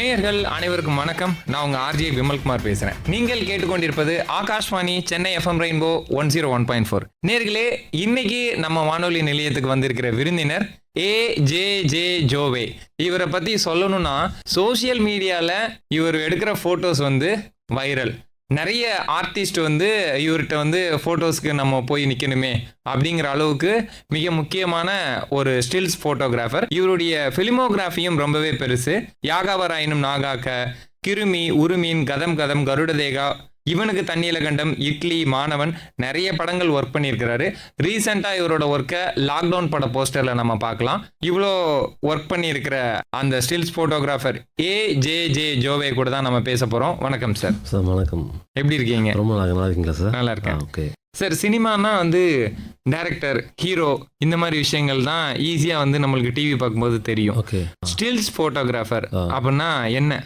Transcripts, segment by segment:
நேயர்கள் அனைவருக்கும் வணக்கம். நான் உங்க ஆர்ஜே விமல்குமார் பேசுறேன். நீங்கள் கேட்டுக்கொண்டிருப்பது ஆகாஷ்வாணி சென்னை FM ரெயின்போ 101.4. நேயர்களே, இன்னைக்கு நம்ம வானொலி நிலையத்துக்கு வந்திருக்கிற விருந்தினர் ஜே ஜோவே. இவரை பத்தி சொல்லணும்னா சோசியல் மீடியால இவர் எடுக்கிற போட்டோஸ் வைரல். நிறைய ஆர்டிஸ்ட் இவர்கிட்ட ஃபோட்டோஸ்க்கு நம்ம போய் நிற்கணுமே அப்படிங்கிற அளவுக்கு மிக முக்கியமான ஒரு ஸ்டில்ஸ் ஃபோட்டோகிராஃபர். இவருடைய ஃபிலிமோகிராஃபியும் ரொம்பவே பெருசு. யாகாவராயினும் நாகாக்க, கிருமி, உருமீன், கதம் கதம், கருடதேகா, இவனுக்கு தண்ணீல கண்டம், இட்லி, மாணவன், நிறைய படங்கள் ஒர்க் பண்ணியிருக்கிறாரு. ரீசெண்டாக இவரோட ஒர்க்கை லாக்டவுன் பட போஸ்டரில் நம்ம பார்க்கலாம். இவ்வளோ ஒர்க் பண்ணியிருக்கிற அந்த ஸ்டில்ஸ் ஃபோட்டோகிராஃபர் ஜே ஜோவே கூட தான் நம்ம பேச போகிறோம். வணக்கம் சார். சார் வணக்கம். எப்படி இருக்கீங்க? ரொம்ப நல்லா இருக்கீங்களா சார்? நல்லா இருக்கேன். ஓகே சார், சினிமானா டைரக்டர், ஹீரோ, இந்த மாதிரி விஷயங்கள் தான் ஈஸியாக நம்மளுக்கு டிவி பார்க்கும்போது தெரியும். ஓகே. ஸ்டில்ஸ் ஃபோட்டோகிராஃபர் அப்படின்னா என்ன?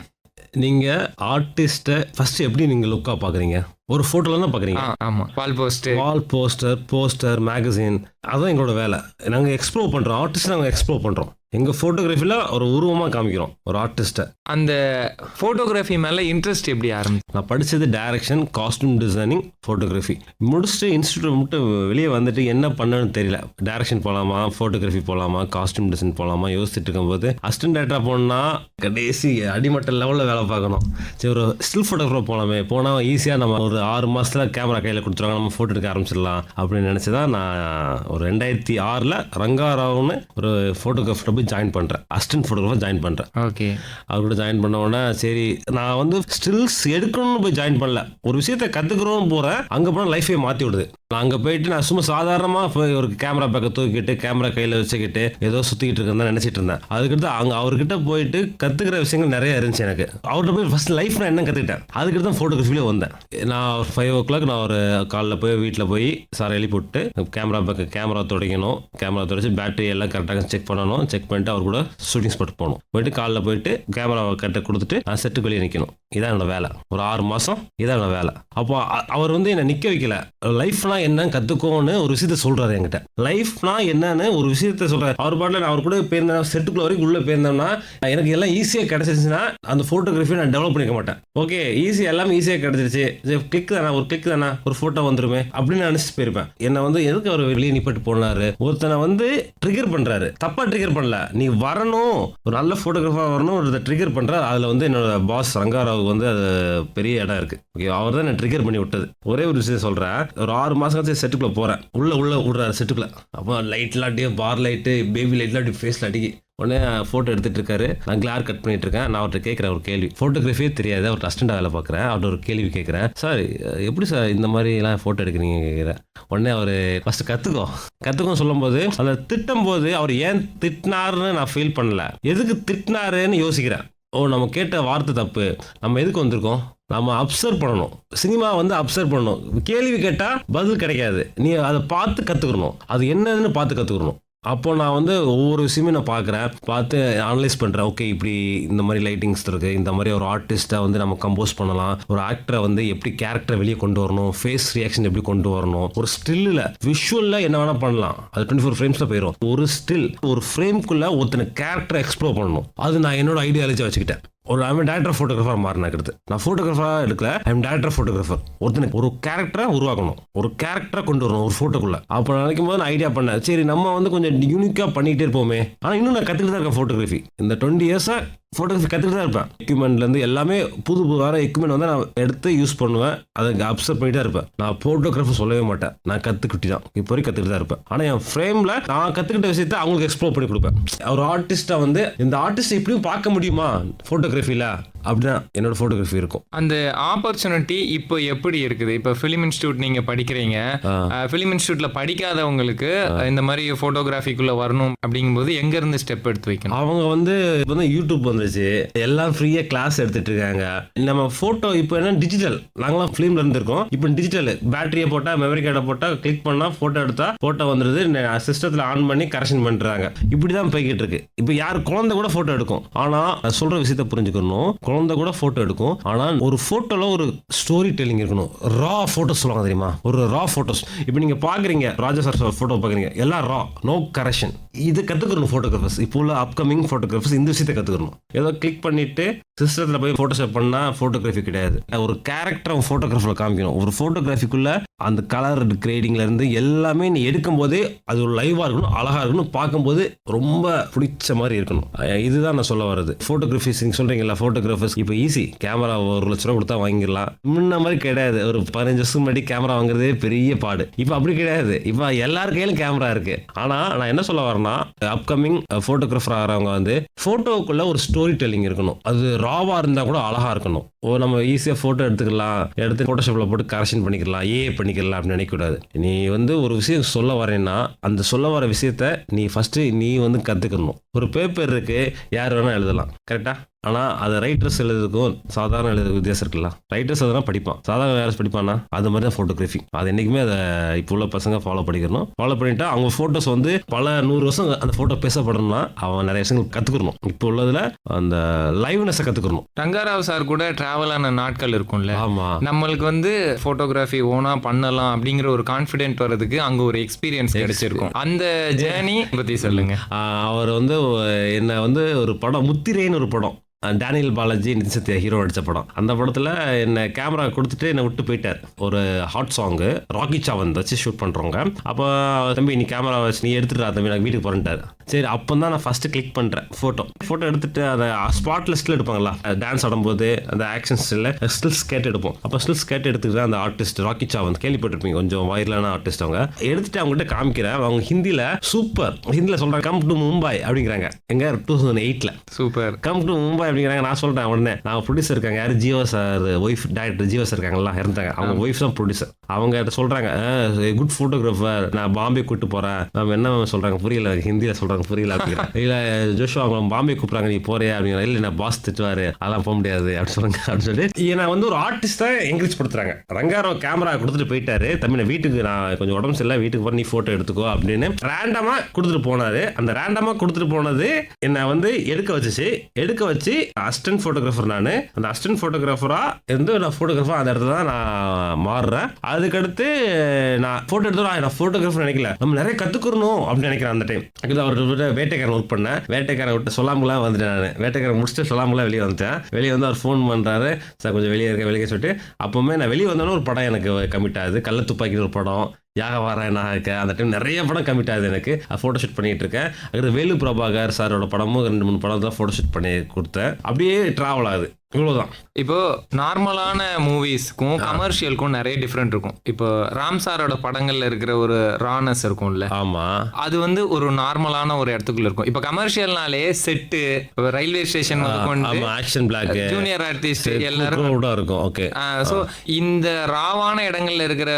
நீங்கள் ஆர்டிஸ்ட்டை ஃபஸ்ட்டு எப்படி நீங்கள் லுக்காக பார்க்குறீங்க? ஒரு ஃபோட்டோவில் தான் பார்க்குறீங்க. ஆமாம், வால் போஸ்டர், மேகசின், அதுதான் எங்களோட வேலை. நாங்கள் எக்ஸ்ப்ளோர் பண்ணுறோம், ஆர்டிஸ்ட் நாங்கள் எக்ஸ்ப்ளோர் பண்ணுறோம். எங்கள் ஃபோட்டோகிராஃபியில் ஒரு உருவமாக காமிக்கிறோம் ஒரு ஆர்டிஸ்ட்டை. அந்த ஃபோட்டோகிராஃபி மேலே இன்ட்ரெஸ்ட் எப்படி ஆரம்பிச்சு? நான் படித்தது டைரக்ஷன், காஸ்டியூம் டிசைனிங், ஃபோட்டோகிராஃபி முடிச்சுட்டு இன்ஸ்டியூட் மட்டும் வெளியே வந்துட்டு என்ன பண்ணணும்னு தெரியல. டைரக்ஷன் போகலாமா, ஃபோட்டோகிராஃபி போகலாமா, காஸ்டியூம் டிசைன் போகலாமா யோசிச்சுட்டு இருக்கும்போது அசிஸ்டன்ட் டேரக்டராக போனால் கடைசி அடிமட்ட லெவலில் வேலை பார்க்கணும். சரி, ஒரு ஸ்டில் ஃபோட்டோகிராஃபர் போகலாமே, போனால் ஈஸியாக நம்ம ஒரு 6 மாதத்தில் கேமரா கையில் கொடுத்துருவாங்க, நம்ம ஃபோட்டோ எடுக்க ஆரம்பிச்சிடலாம் அப்படின்னு நினச்சி தான் நான் ஒரு 2006 ரங்காராவ்னு ஒரு ஃபோட்டோகிராஃபர் போய் ஜாயின் பண்ணுறேன். அசிஸ்டன்ட் ஃபோட்டோகிராஃபர் ஜாயின் பண்ணுறேன். ஓகே. அவர் கூட ஜாயின் பண்ண உடனே சரி, நான் ஸ்டில்ஸ் எடுக்கணும்னு போய் ஜாயின் பண்ணல, ஒரு விஷயத்தை கற்றுக்கிறோன்னு போகிறேன். அங்கே போனால் லைஃபே மாற்றி விடுது. நான் அங்கே போயிட்டு நான் சும்மா சாதாரணமாக போய் ஒரு கேமரா பேக்கை தூக்கிட்டு கேமரா கையில் வச்சுக்கிட்டு ஏதோ சுற்றிக்கிட்டு இருக்கேன் நினச்சிட்டு இருந்தேன். அதுக்கிட்ட அங்கே அவர்கிட்ட போயிட்டு கற்றுக்கிற விஷயங்கள் நிறைய இருந்துச்சு எனக்கு. அவர்கிட்ட போய் ஃபஸ்ட் லைஃப் நான் என்ன கற்றுக்கிட்டேன், அதுக்கிட்ட தான் ஃபோட்டோகிராஃபிலே வந்தேன். நான் ஒரு 5 o'clock நான் ஒரு காலைல போய் வீட்டில் போய் சார் எழுப்பிவிட்டு கேமரா துடைக்கணும், கேமரா துடைச்சி பேட்டரி எல்லாம் கரெக்டாக செக் பண்ணணும். செக் பண்ணிட்டு அவர் கூட ஷூட்டிங் ஸ்பாட் போகணும். போயிட்டு காலைல போயிட்டு கேமரா கரெக்டாக கொடுத்துட்டு நான் செட்டுக்கு வெளியே நிற்கணும். இதான் என்னோட வேலை. ஒரு 6 மாதம் இதான் என்னோட வேலை. அப்போ அவர் என்னை நிற்க வைக்கல. லைஃப்னா என்னன்னு கற்றுக்கோன்னு ஒரு விஷயத்த சொல்கிறாரு என்கிட்ட. லைஃப்னா என்னன்னு ஒரு விஷயத்த சொல்கிறார். அவர் பாட்டில் நான் அவர் கூட போயிருந்தேன், செட்டுக்குள்ள வரைக்கும் உள்ளே போயிருந்தேன்னா எனக்கு எல்லாம் ஈஸியாக கிடச்சிருச்சுன்னா அந்த ஃபோட்டோகிராஃபியை நான் டெவலப் பண்ணிக்க மாட்டேன். ஓகே, எல்லாமே ஈஸியாக கிடச்சிருச்சு, கிளிக் தானே, ஒரு கிளிக் தானே, ஒரு ஃபோட்டோ வந்துருமே அப்படின்னு நினச்சிட்டு போயிருப்பேன். என்னை எதுக்கு அவர் வெளியே நிப்பட்டு போனாரு, ஒருத்தனை ட்ரிகர் பண்ணுறாரு. தப்பாக ட்ரிகர் பண்ணல, நீ வரணும், ஒரு நல்ல ஃபோட்டோகிராஃபர் வரணும், ஒரு ட்ரிகர் பண்ணுறாரு. அதில் என்னோட பாஸ் ரங்காராவுக்கு அது பெரிய இடம் இருக்குது. ஓகே, அவர் தான் என்ன ட்ரிகர் பண்ணி விட்டது. ஒரே ஒரு விஷயம் சொல்கிறேன். ஒரு 6 மாதம் செட்டுக்குள்ளே போகிறேன். உள்ள விடுறாரு செட்டுக்குள்ளே. அப்போ லைட்லாம் அப்படியே பார் லைட்டு, பேபி லைட்லாம் அப்படி ஃபேஸில் அடிக்கி உடனே ஃபோட்டோ எடுத்துகிட்டு இருக்காரு. நான் கிளார் கட் பண்ணிட்டு இருக்கேன். நான் அவர்கிட்ட கேட்குறேன் ஒரு கேள்வி. ஃபோட்டோகிராஃபியே தெரியாது, அவர்கிட்ட அசிஸ்டண்டாக வேலை பார்க்குறேன். அவர்கிட்ட ஒரு கேள்வி கேட்குறேன். சார், எப்படி சார் இந்த மாதிரிலாம் ஃபோட்டோ எடுக்கிறீங்க கேட்குறேன். உடனே அவர் ஃபஸ்ட்டு கற்றுக்கோன்னு சொல்லும்போது அதை திட்டும் போது அவர் ஏன் திட்டினாருன்னு நான் ஃபீல் பண்ணல, எதுக்கு திட்டினாருன்னு யோசிக்கிறேன். நம்ம கேட்ட வார்த்தை தப்பு, நம்ம எதுக்கு வந்திருக்கோம், நம்ம அப்சர்வ் பண்ணணும். சினிமா அப்சர்வ் பண்ணணும். கேள்வி கேட்டால் பதில் கிடைக்காது, நீ அதை பார்த்து கற்றுக்கணும், அது என்னதுன்னு பார்த்து கற்றுக்கணும். அப்போ நான் ஒவ்வொரு விஷயமே நான் பார்த்து அனலைஸ் பண்ணுறேன். ஓகே, இப்படி இந்த மாதிரி லைட்டிங்ஸ் இருக்குது, இந்த மாதிரி ஒரு ஆர்டிஸ்ட்டை நம்ம கம்போஸ் பண்ணலாம், ஒரு ஆக்டரை எப்படி கேரக்டரை வெளியே கொண்டு வரணும், ஃபேஸ் ரியாக்ஷன் எப்படி கொண்டு வரணும், ஒரு ஸ்டில்லில் விஷுவலில் என்ன வேணால் பண்ணலாம். அது 24 ஃப்ரேம்ஸில் போயிடும். ஒரு ஸ்டில், ஒரு ஃப்ரேம்குள்ளே ஒருத்தனை கேரக்டரை எக்ஸ்ப்ளோர் பண்ணணும். அது நான் என்னோட ஐடியாலஜி வச்சுக்கிட்டேன். டேரக்டர் ஃபோட்டோகிராஃபர் மாறினா எடுத்து நான் ஃபோட்டோகிராஃபராக எடுக்கல, டேரக்டர் ஃபோட்டோகிராஃபர். ஒருத்தனுக்கு ஒரு கேரக்டரை உருவாக்கணும், ஒரு கேரக்டரை கொண்டு வரணும் ஒரு ஃபோட்டோக்குள்ள. அப்போ நினைக்கும் போது நான் ஐடியா பண்ணேன், சரி நம்ம கொஞ்சம் யூனிக்காக பண்ணிகிட்டே இருப்போமே. ஆனால் இன்னும் நான் கற்றுக்கிட்டு தான் இருக்கேன் ஃபோட்டோகிராஃபி. இந்த 20 இயர்ஸாக ஃபோட்டோகிராஃபி கற்றுக்கிட்டு தான் இருப்பேன். எக்யூப்மெண்ட்லேருந்து எல்லாமே புது வேறு எக்யூப்மெண்ட் நான் எடுத்து யூஸ் பண்ணுவேன், அதை அப்சர்வ் பண்ணிட்டு தான் இருப்பேன். நான் ஃபோட்டோகிராஃபர் சொல்லவே மாட்டேன், நான் கற்றுக்கிட்டு தான் இப்போ வரைக்கும் கற்றுக்கிட்டு தான் இருப்பேன். ஆனால் என் ஃப்ரேமில் நான் கற்றுக்கிட்ட விஷயத்தை அவங்களுக்கு எக்ஸ்ப்ளோர் பண்ணி கொடுப்பேன். ஒரு ஆர்டிஸ்ட்டாக இந்த ஆர்டிஸ்ட்டை இப்படியும் பார்க்க முடியுமா ஃபோட்டோகிராஃபியில், அப்படிதான் என்னோட ஃபோட்டோகிராஃபி இருக்கும். அந்த ஆப்பர்ச்சுனிட்டி இப்போ எப்படி இருக்குது? இப்போ ஃபிலிம் இன்ஸ்டியூட் நீங்கள் படிக்கிறீங்க, ஃபிலிம் இன்ஸ்டியூட்டில் படிக்காதவங்களுக்கு இந்த மாதிரி ஃபோட்டோகிராஃபிக்குள்ளே வரணும் அப்படிங்கும்போது எங்கேருந்து ஸ்டெப் எடுத்து வைக்கணும்? அவங்க இப்போ யூடியூப் வந்துருச்சு, எல்லாம் ஃப்ரீயாக கிளாஸ் எடுத்துட்டு இருக்காங்க. நம்ம ஃபோட்டோ இப்போ என்ன டிஜிட்டல், நாங்களாம் ஃபிலிம்ல இருந்திருக்கோம், இப்போ டிஜிட்டல். பேட்டரியை போட்டால், மெமரி கார்டை போட்டால், கிளிக் பண்ணால் ஃபோட்டோ எடுத்தால் ஃபோட்டோ வந்துடுது. சிஸ்டத்தில் ஆன் பண்ணி கரெக்ஷன் பண்ணுறாங்க. இப்படி தான் போய்கிட்டு இருக்கு. இப்போ யார் குழந்தை கூட ஃபோட்டோ எடுக்கும். ஆனால் சொல்கிற விஷயத்தை புரிஞ்சுக்கணும், குழந்தை கூட ஃபோட்டோ எடுக்கும். ஆனால் ஒரு ஃபோட்டோவில் ஒரு ஸ்டோரி டெல்லிங் இருக்கணும். ரா ஃபோட்டோஸ் சொல்லுவாங்க தெரியுமா, ஒரு ரா ஃபோட்டோஸ். இப்போ நீங்கள் பார்க்குறீங்க ராஜா சார் ஃபோட்டோ பார்க்குறீங்க, எல்லாம் ரா, நோ கரெக்ஷன். இது கற்றுக்கணும் ஃபோட்டோகிராஃபர்ஸ். இப்போ உள்ள அப்கமிங் ஃபோட்டோகிராஃபர்ஸ் இந்த விஷயத்தை கற்றுக்கணும். ஏதோ கிளிக் பண்ணிட்டு சிஸ்டத்தில் போய் ஃபோட்டோஷாப் பண்ணால் ஃபோட்டோகிராஃபி கிடையாது. ஒரு கேரக்டர் அவன் ஃபோட்டோகிராஃபில் காமிக்கணும். ஒரு ஃபோட்டோகிராஃபிக்குள்ளே அந்த கலர் கிரேடிங்லேருந்து எல்லாமே நீ எடுக்கும்போதே அது ஒரு லைவாக இருக்கணும், அழகாக இருக்கணும், பார்க்கும்போது ரொம்ப பிடிச்ச மாதிரி இருக்கணும். இதுதான் நான் சொல்ல வர்றது. ஃபோட்டோகிராஃபிஸ் நீங்கள் சொல்கிறீங்களா, ஃபோட்டோகிராஃபர்ஸ் இப்போ ஈஸி, கேமரா 1 லட்ச ரூபா கொடுத்தா வாங்கிடலாம். முன்ன மாதிரி கிடையாது. ஒரு 15 வருஷம் முன்னாடி கேமரா வாங்குறதே பெரிய பாடு. இப்போ அப்படி கிடையாது. இப்போ எல்லார் கையிலும் கேமரா இருக்குது. ஆனால் நான் என்ன சொல்ல வரேன்னா, அப்கமிங் ஃபோட்டோகிராஃபர் ஆகிறவங்க வந்து ஃபோட்டோக்குள்ளே ஒரு ஸ்டோரி டெல்லிங் இருக்கணும். அது ராவாக இருந்தால் கூட அழகாக இருக்கணும். நம்ம ஈஸியாக ஃபோட்டோ எடுத்துக்கலாம், எடுத்து ஃபோட்டோஷாப்பில் போட்டு கரெக்ஷன் பண்ணிக்கலாம், பண்ணிக்கலாம் அப்படின்னு நினைக்கக்கூடாது. நீ வந்து ஒரு விஷயம் சொல்ல வரேன்னா அந்த சொல்ல வர விஷயத்த நீ ஃபர்ஸ்ட் நீ வந்து கற்றுக்கணும். ஒரு பேப்பர் இருக்கு, யார் வேணால் எழுதலாம், கரெக்டா? ஆனால் அது ரைட்டர்ஸ் எழுதுறதுக்கும் சாதாரண எழுதுறதுக்கும் வித்தியாசம் இருக்குல்ல. ரைட்டர்ஸ் அதெல்லாம் படிப்பான், சாதாரண யாரும் படிப்பானா? அது மாதிரி தான் ஃபோட்டோகிராஃபி. அது என்றைக்குமே அதை இப்போ உள்ள பசங்க ஃபாலோ பண்ணிக்கணும். ஃபாலோ பண்ணிட்டா அவங்க ஃபோட்டோஸ் வந்து பல 100 வருஷம் அந்த ஃபோட்டோ பேசப்படணும்னா அவன் நிறைய விஷயங்கள் கற்றுக்கணும். இப்போ உள்ளதில் அந்த லைவ்னஸை கற்றுக்கணும். ரங்கராவ் சார் கூட டிராவல் ஆன நாட்கள் இருக்கும்ல. ஆமாம், நம்மளுக்கு வந்து ஃபோட்டோகிராஃபி ஓனா பண்ணலாம் அப்படிங்கிற ஒரு கான்ஃபிடென்ட் வர்றதுக்கு அங்கே ஒரு எக்ஸ்பீரியன்ஸ் கிடைச்சிருக்கும். அந்த ஜேர்னி பற்றி சொல்லுங்க. அவர் வந்து என்ன வந்து ஒரு படம் முத்திரைன்னு ஒரு படம், டேனியல் பாலாஜி நிதின் சத்யா ஹீரோ நடித்த படம். அந்த படத்தில் என்னை கேமரா கொடுத்துட்டு என்னை விட்டு போயிட்டார். ஒரு ஹாட் சாங்கு ராக்கி சாவந்த் வச்சு ஷூட் பண்ணுறவங்க. அப்போ தம்பி நீ கேமரா வச்சு நீ எடுத்துட்டா தம்பி, நான் வீட்டுக்கு போகிறேன்ட்டார். சரி, அப்போ தான் நான் ஃபஸ்ட்டு கிளிக் பண்ணுறேன் ஃபோட்டோ எடுத்துட்டு அதை ஸ்பாட்டில் ஸ்டில் எடுப்பாங்களா, டான்ஸ் ஆடும்போது அந்த ஆக்ஷன் ஸ்டில் ஸ்டில்ஸ் கேட்டு எடுப்போம். அப்போ ஸ்டில்ஸ் கேட்டு எடுத்துக்கிட்டு அந்த ஆர்டிஸ்ட் ராக்கி சாவந்த் கேள்விப்பட்டிருப்பீங்க, கொஞ்சம் வைரலான ஆர்டிஸ்ட். அவங்க எடுத்துட்டு அவங்ககிட்ட காமிக்கிறேன். அவங்க ஹிந்தியில் சூப்பர், ஹிந்தியில் சொல்கிறாங்க கம் டு மும்பை அப்படிங்கிறாங்க. எங்க 2008 சூப்பர் கம் டு மும்பை அப்படிங்கிறாங்க. நான் சொல்றேன் உடனே, நான் ப்ரொடியூசர் இருக்காங்க, யாரு Jeeva sir wife, director Jeeva sir இருக்காங்களா, இறந்தாங்க. அவங்க ஒய்ஃப் தான் ப்ரொடியூசர். அவங்க சொல்றாங்க குட் ஃபோட்டோகிராஃபர், நான் பாம்பே கூட்டு போறேன். நம்ம என்ன சொல்றாங்க புரியல, ஹிந்தியில சொல்றாங்க புரியல அப்படிங்கிறாங்க. இல்ல ஜோஷுவா அவங்க பாம்பே கூப்பிடுறாங்க, நீ போறியா அப்படிங்கிற. இல்ல நான் பாஸ் திட்டுவாரு, அதெல்லாம் போக முடியாது அப்படின்னு சொல்றாங்க. அப்படின்னு சொல்லி நான் வந்து ஒரு ஆர்டிஸ்டா என்கரேஜ் படுத்துறாங்க. ரங்காராவ் கேமரா கொடுத்துட்டு போயிட்டாரு, தம்பி நான் வீட்டுக்கு, நான் கொஞ்சம் உடம்பு சரியில்லை, வீட்டுக்கு போற, நீ போட்டோ எடுத்துக்கோ அப்படின்னு ரேண்டமா கொடுத்துட்டு போனாரு. அந்த ரேண்டமா கொடுத்துட்டு போனது என்ன வந்து எடுக்க வச்சு அசிஸ்டன்ட் ஃபோட்டோகிராஃபர். நான் அந்த அசிஸ்டன்ட் ஃபோட்டோகிராஃபரா இருந்து நான் ஃபோட்டோகிராஃபர் அந்த இடத்துல தான் நான் மாறுறேன். அதுக்கடுத்து நான் ஃபோட்டோ எடுத்தோம், நான் ஃபோட்டோகிராஃபர் நினைக்கல, நம்ம நிறைய கற்றுக்கணும் அப்படின்னு நினைக்கிறேன். அந்த டைம் அவர் வேட்டைக்காரன் ஒர்க் பண்ணேன். வேட்டைக்காரன் விட்டு சொல்லாமலாம் வந்துட்டேன். நான் வேட்டைக்காரன் முடிச்சுட்டு சொல்லாமலாம் வெளியே வந்துட்டேன். வெளியே வந்து அவர் ஃபோன் பண்ணுறாரு, சார் கொஞ்சம் வெளியே வெளியே சொல்லிட்டு. அப்போவுமே நான் வெளியே வந்தோன்னே ஒரு படம் எனக்கு கமிட் ஆகுது, கள்ள துப்பாக்கின்னு ஒரு படம், யாக வரேன் நான் இருக்கேன். அந்த டைம் நிறைய படம் கமிட் ஆகுது எனக்கு. ஃபோட்டோ ஷூட் பண்ணிட்டு இருக்கேன். அங்கே வேலு பிரபாகர் சாரோட படமும் 2-3 படம் தான் ஃபோட்டோ ஷூட் பண்ணி கொடுத்தேன். அப்படியே ட்ராவல் ஆகுது. இவ்வளவுதான். இப்போ நார்மலான மூவிஸ்க்கும் கமர்ஷியலுக்கும் நிறைய டிஃப்ரெண்ட் இருக்கும். இப்போ ராம் சாரோட படங்கள்ல இருக்கிற ஒரு ரானஸ் இருக்கும்ல, ஆமா, அது வந்து ஒரு நார்மலான ஒரு இடத்துக்குள்ள இருக்கும். இப்போ கமர்ஷியல்னாலே set, railway station action block, junior artist எல்லாரும் இருக்கும். ஓகே, ஸோ இந்த ராவான இடங்கள்ல இருக்கிற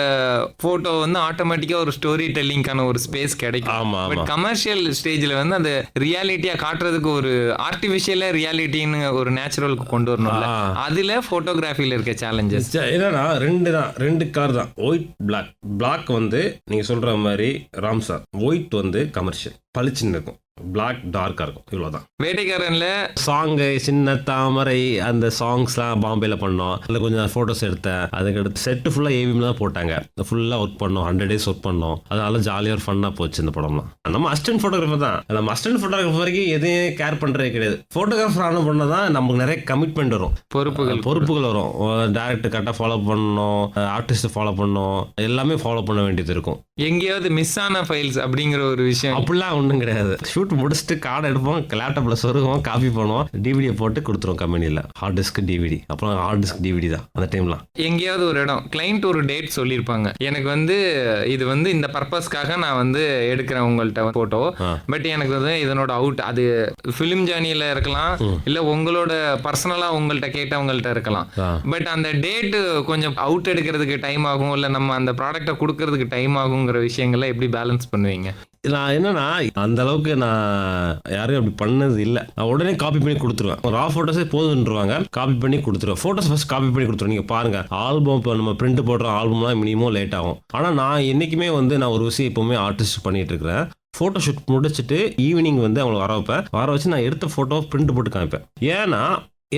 போட்டோ வந்து ஆட்டோமேட்டிக்கா ஒரு ஸ்டோரி டெல்லிங்கான ஒரு ஸ்பேஸ் கிடைக்கும். பட் கமர்ஷியல் ஸ்டேஜ்ல வந்து அந்த ரியாலிட்டியா காட்டுறதுக்கு ஒரு ஆர்டிபிஷியலா ரியாலிட்டின்னு ஒரு நேச்சுரலுக்கு கொண்டு அதுல போட்டோகிராஃபில இருக்க சேலஞ்சஸ் என்னன்னா ரெண்டு கலர் தான், ஒயிட் பிளாக் வந்து நீங்க சொல்ற மாதிரி ராம் சார், ஒயிட் வந்து கமர்ஷியல் பளிச்சுன்னு இருக்கும், பிளாக் டார்க்கா இருக்கும். இவ்வளவுதான். வேட்டைக்காரன்ல சாங்கு சின்ன தாமரை அந்த சாங்ஸ்லாம் பாம்பேல பண்ணோம். அதில் கொஞ்சம் ஃபோட்டோஸ் எடுத்தேன். அதுக்கடுத்து செட்டு ஃபுல்லாக ஏவிஎம் தான் போட்டாங்க. ஃபுல்லாக ஒர்க் பண்ணோம், 100 days ஒர்க் பண்ணோம். அதனால ஜாலியாக ஒரு ஃபன்னாக போச்சு இந்த படம்லாம். நம்ம அசிஸ்டன்ட் ஃபோட்டோகிராஃபர் தான். நம்ம அசிஸ்டன்ட் ஃபோட்டோகிராஃபர் வரைக்கும் எதையும் கேர் பண்ணுறதே கிடையாது. ஃபோட்டோகிராஃபர் ஆன பண்ணால் தான் நமக்கு நிறைய கமிட்மெண்ட் வரும், பொறுப்புகள் வரும். டேரக்டர் கரெக்டாக ஃபாலோ பண்ணணும், ஆர்டிஸ்ட்டை ஃபாலோ பண்ணணும், எல்லாமே ஃபாலோ பண்ண வேண்டியது இருக்கும். எங்கேயாவது மிஸ் ஆன ஃபைல்ஸ் அப்படிங்கிற ஒரு விஷயம் அப்படிலாம் ஒன்றும் கிடையாது. ஷூட் முடிச்சுட்டு கார்டு எடுப்போம், லேப்டாப்ல சொருகுவோம், காப்பி பண்ணுவோம், டிவிடியை போட்டு கொடுத்துருவோம் கம்பெனியில். ஹார்ட் டிஸ்க் டிவிடி, அப்புறம் ஹார்ட் டிஸ்க் டிவிடி தான் அந்த டைம்லாம். எங்கேயாவது ஒரு இடம் கிளைண்ட் ஒரு டேட் சொல்லியிருப்பாங்க, எனக்கு வந்து இது வந்து இந்த பர்பஸ்க்காக நான் வந்து எடுக்கிறேன் உங்கள்கிட்ட போட்டோ, பட் எனக்கு வந்து இதனோட அவுட், அது ஃபிலிம் ஜேர்னியில் இருக்கலாம், இல்லை உங்களோட பர்சனலாக உங்கள்கிட்ட கேட்டவங்கள்ட்ட இருக்கலாம். பட் அந்த டேட்டு கொஞ்சம் அவுட் எடுக்கிறதுக்கு டைம் ஆகும், இல்லை நம்ம அந்த ப்ராடக்டை கொடுக்கறதுக்கு டைம் ஆகுங்கிற விஷயங்களை எப்படி பேலன்ஸ் பண்ணுவீங்க? நான் என்னன்னா அந்த அளவுக்கு நான் யாரையும் அப்படி பண்ணது இல்லை. நான் உடனே காப்பி பண்ணி கொடுத்துருவேன். ரா ஃபோட்டோஸே போதுன்றுவாங்க, காப்பி பண்ணி கொடுத்துருவேன். ஃபோட்டோஸ் ஃபர்ஸ்ட் காப்பி பண்ணி கொடுத்துருவேன். நீங்கள் பாருங்க, ஆல்பம் இப்போ நம்ம பிரிண்ட் போடுற ஆல்பம்லாம் மினிமம் லேட் ஆகும். ஆனால் நான் என்றைக்குமே வந்து நான் ஒரு விஷயம் எப்போவுமே ஆர்டிஸ்ட் பண்ணிட்டு இருக்கிறேன். ஃபோட்டோ ஷூட் முடிச்சுட்டு ஈவினிங் வந்து அவங்களை வர வச்சு நான் எடுத்த ஃபோட்டோ பிரிண்ட் போட்டு காமிப்பேன். ஏன்னா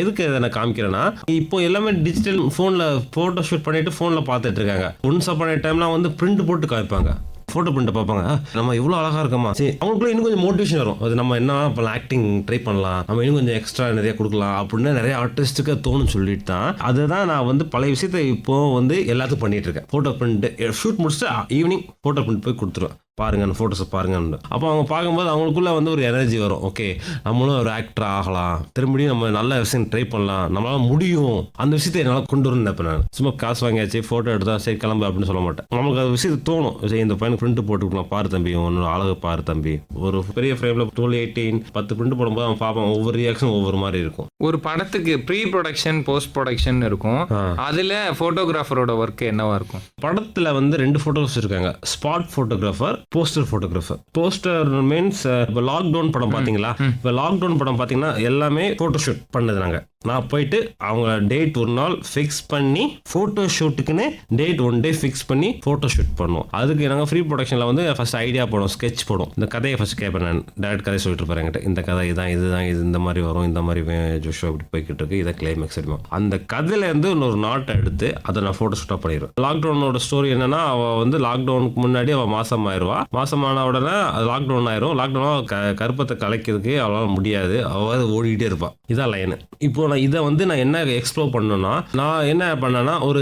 எதுக்கு இதை நான் காமிக்கிறேன்னா, இப்போ எல்லாமே டிஜிட்டல் ஃபோனில் ஃபோட்டோ ஷூட் பண்ணிட்டு ஃபோனில் பார்த்துட்டு இருக்காங்க. ஒன்ஸ் அப்பான டைம்லாம் வந்து பிரிண்ட் போட்டு காமிப்பாங்க. ஃபோட்டோ பிரிண்ட் பார்ப்பாங்க, நம்ம இவ்வளோ அழகாக இருக்கோமா, சரி அவங்களுக்குள்ள இன்னும் கொஞ்சம் மோட்டிவேஷன் வரும். அது நம்ம என்ன பண்ணலாம், ஆக்டிங் ட்ரை பண்ணலாம், நம்ம இன்னும் கொஞ்சம் எக்ஸ்ட்ரா நிறைய கொடுக்கலாம் அப்படின்னு நிறைய ஆர்டிஸ்ட்டுக்கு தோணும் சொல்லிட்டு தான் அதுதான் நான் வந்து பழைய விஷயத்தை இப்போ வந்து எல்லாத்துக்கும் பண்ணிட்டு இருக்கேன். ஃபோட்டோ பிரிண்ட் ஷூட் முடிச்சுட்டு ஈவினிங் ஃபோட்டோ பிரிண்ட் போய் கொடுத்துருவேன், பாருங்க அந்த ஃபோட்டோஸை பாருங்கன்னு. அப்போ அவங்க பார்க்கும்போது அவங்களுக்குள்ள வந்து ஒரு எனர்ஜி வரும், ஓகே நம்மளும் ஒரு ஆக்டர் ஆகலாம், திரும்பியும் நம்ம நல்ல விஷயம் ட்ரை பண்ணலாம், நம்மளால முடியும், அந்த விஷயத்தை என்னால் கொண்டு வரணும். இப்போ நான் சும்மா காசு வாங்கியாச்சு ஃபோட்டோ எடுத்தா சரி கிளம்பு அப்படின்னு சொல்ல மாட்டேன். நமக்கு அது விஷயத்தை தோணும், சரி இந்த பையனுக்கு பிரிண்ட் போட்டு கொடுக்கலாம், பாரு தம்பி ஒன்று அழகு பாரு தம்பி. ஒரு பெரிய ஃப்ரேமில் 12-18-10 பிரிண்ட் போடும்போது அவன் பார்ப்பான், ஒவ்வொரு ரியாக்ஷன் ஒவ்வொரு மாதிரி இருக்கும். ஒரு படத்துக்கு ப்ரீ ப்ரொடக்ஷன் போஸ்ட் ப்ரொடக்ஷன் இருக்கும், அதுல போட்டோகிராஃபரோட ஒர்க் என்னவா இருக்கும்? படத்தில் வந்து 2 ஃபோட்டோஸ் இருக்காங்க, spot photographer, poster photographer. Poster means இப்போ லாக்டவுன் படம் பார்த்தீங்களா, இப்போ லாக்டவுன் படம் பார்த்தீங்கன்னா எல்லாமே ஃபோட்டோ ஷூட் பண்ணது நாங்கள். நான் போயிட்டு அவங்க டேட் ஒரு நாள் ஃபிக்ஸ் பண்ணி ஃபோட்டோ ஷூட்டுக்குன்னு டேட் 1 டே ஃபிக்ஸ் பண்ணி ஃபோட்டோ ஷூட் பண்ணுவோம். அதுக்கு நாங்கள் ஃப்ரீ ப்ரொடக்ஷனில் வந்து ஃபர்ஸ்ட் ஐடியா போடுவோம், ஸ்கெட்ச் போடுவோம். இந்த கதையை ஃபர்ஸ்ட் கேட்பேன், நான் டேரக்ட் கதை சொல்லிட்டு இருப்பேன் என்கிட்ட, இந்த கதை இதுதான் இது இந்த மாதிரி வரும், இந்த மாதிரி ஜோஷோ இப்படி போய்கிட்டு இருக்கு, இதை கிளைமேக்ஸ் எடுப்போம். அந்த கதையிலேருந்து ஒரு நாட்டை எடுத்து அதை நான் ஃபோட்டோ ஷூட்டாக பண்ணிடுவேன். லாக்டவுனோட ஸ்டோரி என்னன்னா, அவள் வந்து லாக்டவுனுக்கு முன்னாடி அவள் மாசம் ஆயிடுவா, மாசமான உடனே லாக்டவுன் ஆயிரும், லாக்டவுன் கருப்பத்தை கலைக்கிறதுக்கு அவளால் முடியாது, அவள் ஓடிக்கிட்டே இருப்பாள். இதான் லைனு. இப்போ நான் இதை வந்து நான் என்ன எக்ஸ்ப்ளோர் பண்ணணும்னா, நான் என்ன பண்ணேன்னா ஒரு